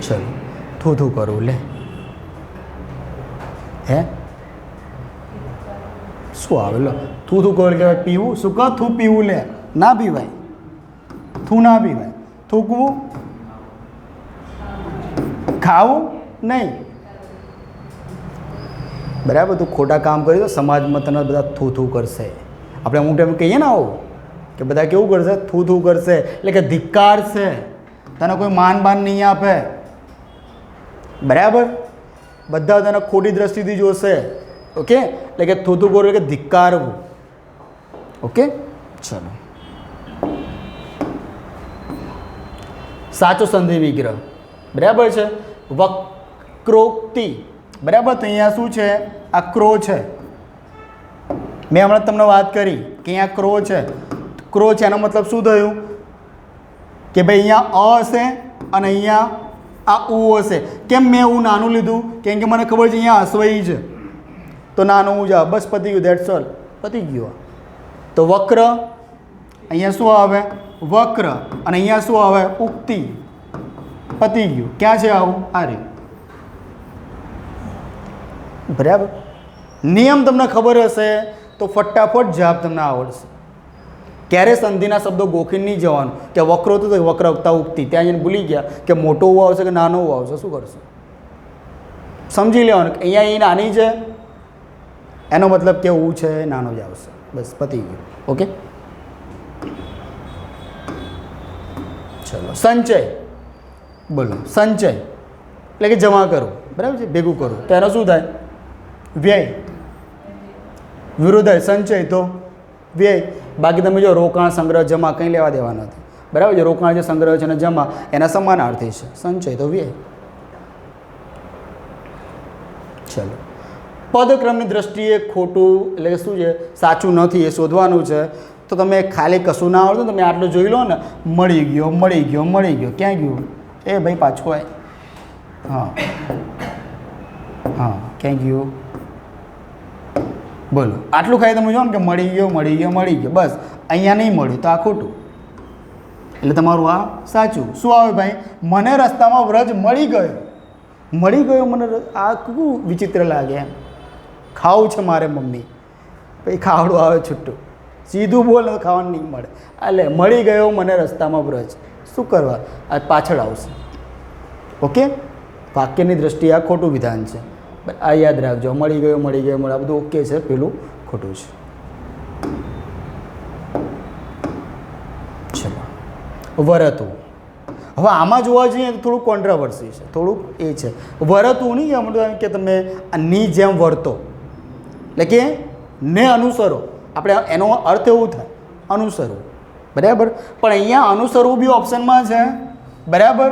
ચલો થૂ કરું લે. હે શું આવે? લો થૂ કરું કહેવાય પીવું. શું કહો? થૂ પીવું લે. ના પીવાય. થૂ ના પીવાય. થૂકવું, ખાવું નહીં. બરાબર. તું ખોટા કામ કરી તો સમાજમાં તને બધા થૂ કરશે. આપણે અમુક ટાઈમ કહીએ ને આવું કે બધા કેવું કરશે? થૂ કરશે, એટલે કે ધિક્કાર છે. તને કોઈ માન બાન નહીં આપે. બરાબર. બધા તને ખોટી દ્રષ્ટિથી જોશે. ઓકે, એટલે કે થૂ કરવું એટલે કે ધિક્કારવું. ઓકે, ચલો સાચો સંધિ વિગ્રહ. બરાબર છે. વક્રોક્તિ. બરાબર. તો અહીંયા શું છે? આ ક્રો છે. મેં હમણાં તમને વાત કરી કે અહીંયા ક્રો છે. ક્રો છે એનો મતલબ શું થયું કે ભાઈ અહીંયા અ હશે અને અહીંયા આ ઉ હશે. કેમ મેં એવું નાનું લીધું? કેમ કે મને ખબર છે અહીંયા અશ્વઈ છે, તો નાનું હું જાવ. બસ પતી ગયું. That's all. પતી ગયું. તો વક્ર, અહીંયા શું આવે? વક્ર. અને અહીંયા શું આવે? ઉક્તિ. પતી ગયું. ક્યાં છે આવું? આ રહ્યું. બરાબર. નિયમ તમને ખબર હશે તો ફટાફટ જવાબ તમને આવડશે. ક્યારે સંધિના શબ્દો ગોખીને નહીં જવાનું કે વક્રો હતો તો વક્ર ઉગતા ઉગતી ત્યાં જઈને ભૂલી ગયા કે મોટો ઉ આવશે કે નાનો ઉ આવશે, શું કરશે? સમજી લેવાનું કે અહીંયા એ નાની છે એનો મતલબ કે ઉ છે એ નાનો જ આવશે, બસ પતી ગયું. ઓકે, ચલો. સંચય, બોલો. સંચય એટલે કે જમા કરવું, બરાબર છે, ભેગું કરવું. તો એનો શું થાય? વ્યય. વિરુદ્ધ સંચય તો વ્યય. બાકી તમે જો રોકાણ, સંગ્રહ, જમા કંઈ લેવા દેવા નથી, બરાબર છે. રોકાણ જે સંગ્રહ છે અને જમા એના સમાનાર્થી છે. સંચય તો વ્યય. ચલો. પદક્રમની દ્રષ્ટિએ ખોટું એટલે કે શું છે, સાચું નથી, એ શોધવાનું છે. તો તમે ખાલી કશું ના આવડતું, તમે આટલું જોઈ લો ને, મળી ગયો, મળી ગયો, મળી ગયો. ક્યાં ગયું? એ ભાઈ પાછું આય. હા હા, ક્યાં ગયું? બોલો. આટલું ખાઈ તમે જો ને કે મળી ગયો, મળી ગયો, મળી ગયો, બસ. અહીંયા નહીં મળ્યું તો આ ખોટું. એટલે તમારું આ સાચું. શું આવે ભાઈ? મને રસ્તામાં વ્રજ મળી ગયો. મળી ગયો મને. આ કેવું વિચિત્ર લાગે એમ. ખાવું છે મારે મમ્મી, ભાઈ ખાવડું આવે છૂટું. સીધું બોલ તો ખાવાનું નહીં મળે. એટલે મળી ગયો મને રસ્તામાં વ્રજ, શું કરવા? આ પાછળ આવશે. ઓકે, વાક્યની દ્રષ્ટિએ આ ખોટું વિધાન છે. આ યાદ રાખજો. મળી ગયો, મળી ગયો, મળે, આ બધું ઓકે છે, પેલું ખોટું છે. ચલો. વરતું. હવે આમાં જોવા જઈએ તો થોડુંક કોન્ટ્રાવર્સી છે, થોડુંક એ છે. વરતું નહીં આમ કે તમે ની જેમ વર્તો, એટલે કે ને અનુસરો. આપણે એનો અર્થ એવું થાય અનુસરવું, બરાબર. પણ અહીંયા અનુસરવું બી ઓપ્શનમાં છે, બરાબર.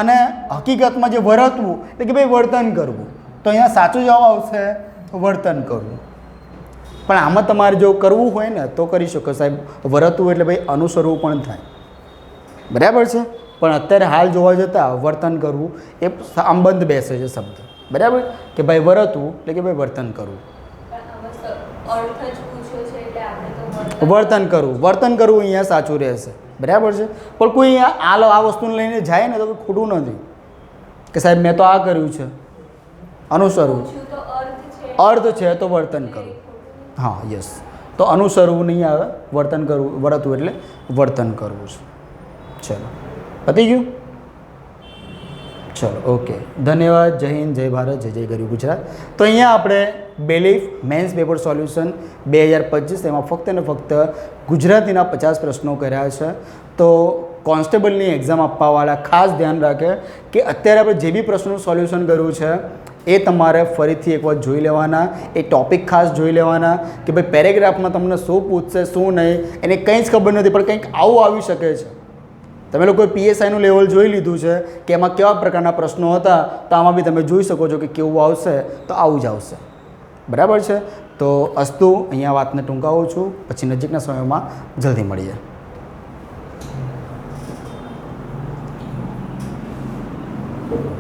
અને હકીકતમાં જે વર્તવું એટલે કે ભાઈ વર્તન કરવું, તો અહીંયા સાચો જવાબ આવશે વર્તન કરવું. પણ આમાં તમારે જો કરવું હોય ને તો કરી શકો સાહેબ. વર્તવું એટલે ભાઈ અનુસરવું પણ થાય, બરાબર છે. પણ અત્યારે હાલ જોવા જતાં વર્તન કરવું એ સંબંધ બેસે છે શબ્દ, બરાબર. કે ભાઈ વર્તવું એટલે કે ભાઈ વર્તન કરવું. વર્તન કરવું, વર્તન કરવું અહીંયા સાચું રહેશે, બરાબર છે. પણ કોઈ અહીંયા આ વસ્તુને લઈને જાય ને તો ખોટું નથી કે સાહેબ મેં તો આ કર્યું છે, અનુસરવું. અર્થ છે તો વર્તન કરવું. હા, યસ. તો અનુસરવું નહીં આવે, વર્તન કરવું. વર્તવું એટલે વર્તન કરવું છે. ચલો, પતી ગયું. ચલો, ઓકે. ધન્યવાદ. જય હિન્દ, જય ભારત, જય જય ગરીબ ગુજરાત. તો અહીંયા આપણે બેલીફ મેન્સ પેપર સોલ્યુશન 2025 એમાં ફક્ત ને ફક્ત ગુજરાતીના 50 પ્રશ્નો કર્યા છે. તો કોન્સ્ટેબલની એક્ઝામ આપવાવાળા ખાસ ધ્યાન રાખે કે અત્યારે આપણે જે બી પ્રશ્નોનું સોલ્યુશન કર્યું છે એ તમારે ફરીથી એકવાર જોઈ લેવાના. એ ટૉપિક ખાસ જોઈ લેવાના કે ભાઈ પેરેગ્રાફમાં તમને શું પૂછશે શું નહીં એને કંઈ જ ખબર નથી, પણ કંઈક આવું આવી શકે છે. તમે લોકોએ PSIનું લેવલ જોઈ લીધું છે કે એમાં કેવા પ્રકારના પ્રશ્નો હતા, તો આમાં બી તમે જોઈ શકો છો કે કેવું આવશે, તો આવું જ આવશે, બરાબર છે. તો અસ્તુ અહીંયા વાતને ટૂંકાવું છું, પછી નજીકના સમયમાં જલ્દી મળીએ.